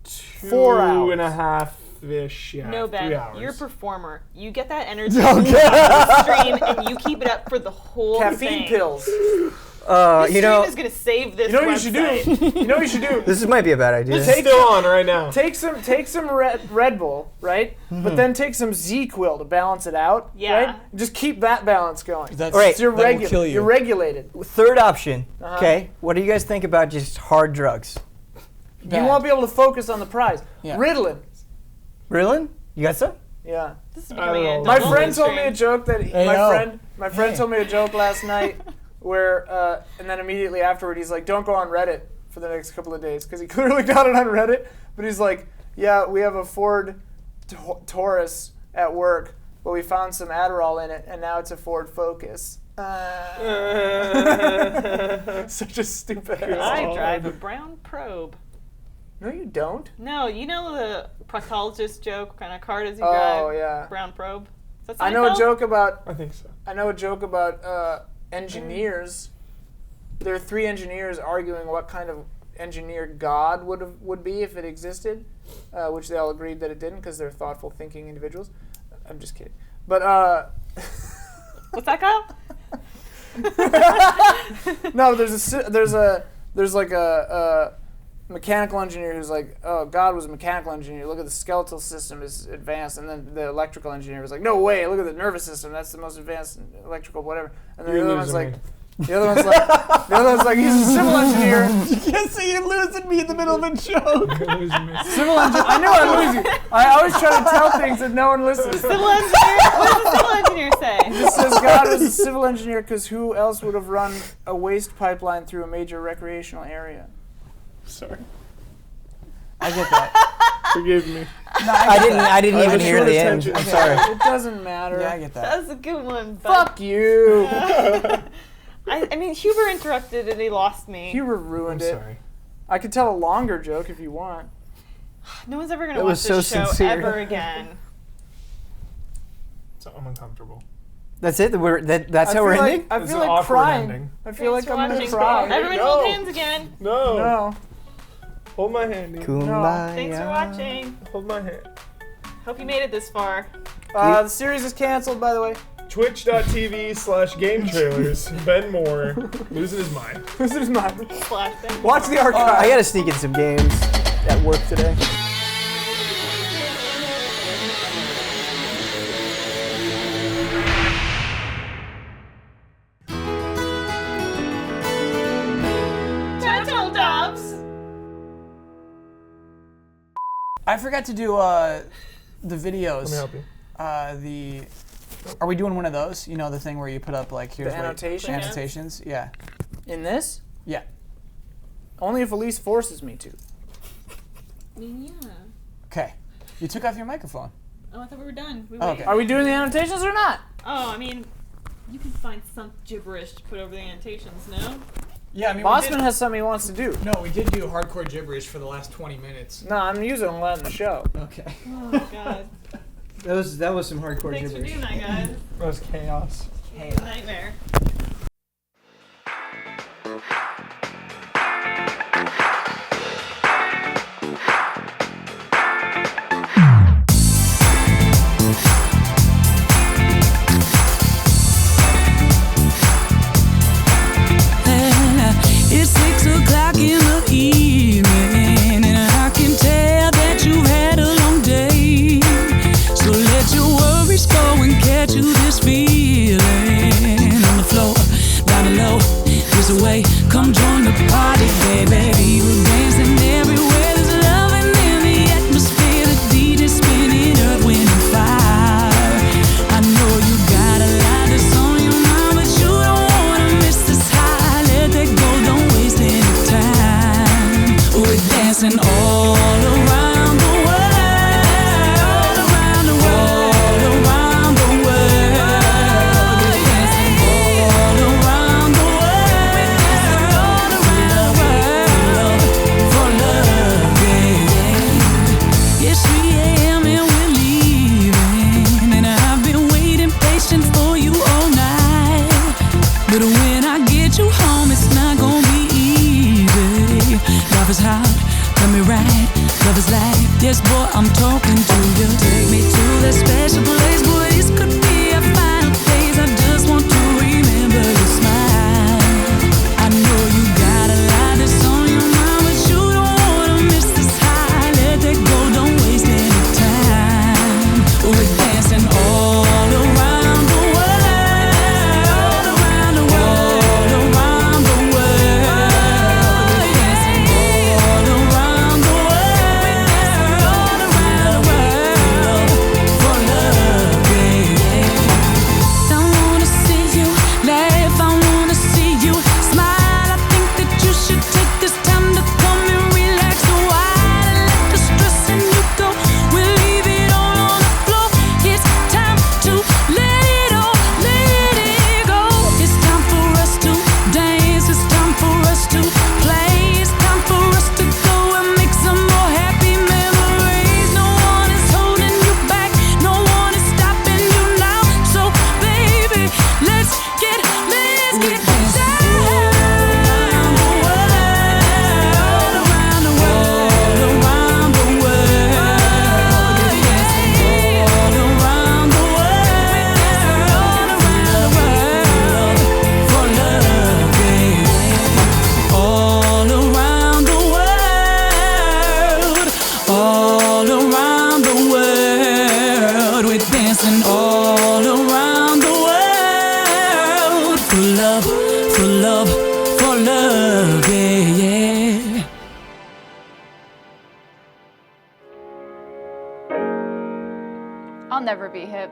4 hours. 2.5 ish. Yeah. No, 3 Ben, hours. you're a performer. You get that energy on the stream, and you keep it up for the whole Caffeine thing. pills. This you stream know, is gonna save this. You know what you should website. do? You know what you should do? this might be a bad idea. It's still on right now. Take some Red Bull, right? But then take some Z-Quil to balance it out. Yeah. Right? Just keep that balance going. That's, All right. So that will kill you. You're regulated. Third option. Okay, what do you guys think about just hard drugs? You Bad. won't be able to focus on the prize. Yeah. Ritalin. Ritalin? You got some? Yeah. This is I becoming don't a know. My double friend told me a stream. joke that Hey, yo. my friend Hey. told me a joke last night where and then immediately afterward he's like, don't go on Reddit for the next couple of days because he clearly got it on Reddit, but he's like, yeah, we have a Ford Taurus at work, but we found some Adderall in it and now it's a Ford Focus. Such a stupid ass. I drive a brown probe. No, you don't. No, you know the proctologist joke. What kind of car does he Oh drive? yeah. Brown probe. Is that I know a Seinfeld? joke about I think so. engineers. There are 3 engineers arguing what kind of engineer God would be if it existed, which they all agreed that it didn't because they're thoughtful, thinking individuals. I'm just kidding. But What's that, Kyle? no, there's like a mechanical engineer who's like, oh, God was a mechanical engineer. Look at the skeletal system is advanced, and then the electrical engineer was like, no way. Look at the nervous system. That's the most advanced electrical whatever. And then You're the other one's losing like. me. The other one's like, he's a civil engineer. Can't see you losing me in the middle of a joke. Civil engineer. I knew I'd lose you. I always try to tell things that no one listens. Civil engineer? What does the civil engineer say? It says God was a civil engineer because who else would have run a waste pipeline through a major recreational area? Sorry. I get that. Forgive me. I didn't even was hear short the end. attention. I'm sorry. It doesn't matter. Yeah, I get that. That was a good one. But Fuck you. I mean, Huber interrupted and he lost me. Huber I'm ruined it. sorry. I could tell a longer joke if you want. No one's ever gonna That watch was this so show sincere. ever again. So I'm uncomfortable. That's it. That's how we're ending. I It's feel an like awkward crying. ending. I feel Thanks like for I'm gonna watching. cry. Everyone No. hold hands again. No. No. Hold my hand. Ian. Kumbaya. Thanks for watching. Hold my hand. Hope you made it this far. The series is canceled, by the way. Twitch.tv/GameTrailers. Ben Moore losing his mind. This is mine. Flashback. Watch the archive. I gotta sneak in some games at work today. Turtle Doves. I forgot to do the videos. Let me help you. Are we doing one of those? You know, the thing where you put up like here's The what- annotations? Annotations. Yeah. In this? Yeah. Only if Elise forces me to. Yeah. Okay. You took off your microphone. Oh, I thought we were done. We Oh, waited. okay. Are we doing the annotations or not? Oh, I mean, you can find some gibberish to put over the annotations, no? Yeah, I mean, Bossman has something he wants to do. No, we did do hardcore gibberish for the last 20 minutes. No, I'm using a lot in the show. Okay. Oh, God. That was some hardcore Thanks for gibberish. doing that, guys. That was chaos. Nightmare. It's 6 o'clock in the evening, and I can tell that you've had a long day. So let your worries go and catch you this feeling. On the floor, down low, there's a way. Come join the party, baby. People dancing everywhere. There's loving in the atmosphere. The DJ's spinning earth, wind, and fire. I know you got a lot that's on your mind, but you don't wanna miss this high. Let that go, don't waste any time. We're dancing all around the world, all around the world, all around the world. We're dancing all around the world, all around the world, for love, yeah. It's 3 a.m. and we're leaving, and I've been waiting patient for you all night. But when I get you home, it's not gonna be easy. Love is hot, let me ride. Love is life, yes boy, I'm talking to you. Take me to that special place, boy, this could be a final phase. I just want to remember your smile. I know you got a lot that's on your mind, but you don't wanna miss this high. Let that go, don't waste any time. We're dancing all around the world, all around the world, all around the world. We're dancing all around the world, all around the world, for love, yeah. Don't wanna see you laugh, I wanna see you smile. I think that you should take this time to come and relax a while. Let the stress in you go, we'll leave it all on the floor. It's time to let it all, let it go. It's time for us to dance, it's time for us to play. It's time for us to go and make some more happy memories. No one is holding you back, no one is stopping you now. So baby, let's get down. Around the world, around the world, around the world. We're dancing all around the world, all around the world, for love, yeah. All around the world, all around the world. We're dancing all around the world, for love, for love, for love, yeah, yeah. I'll never be hip.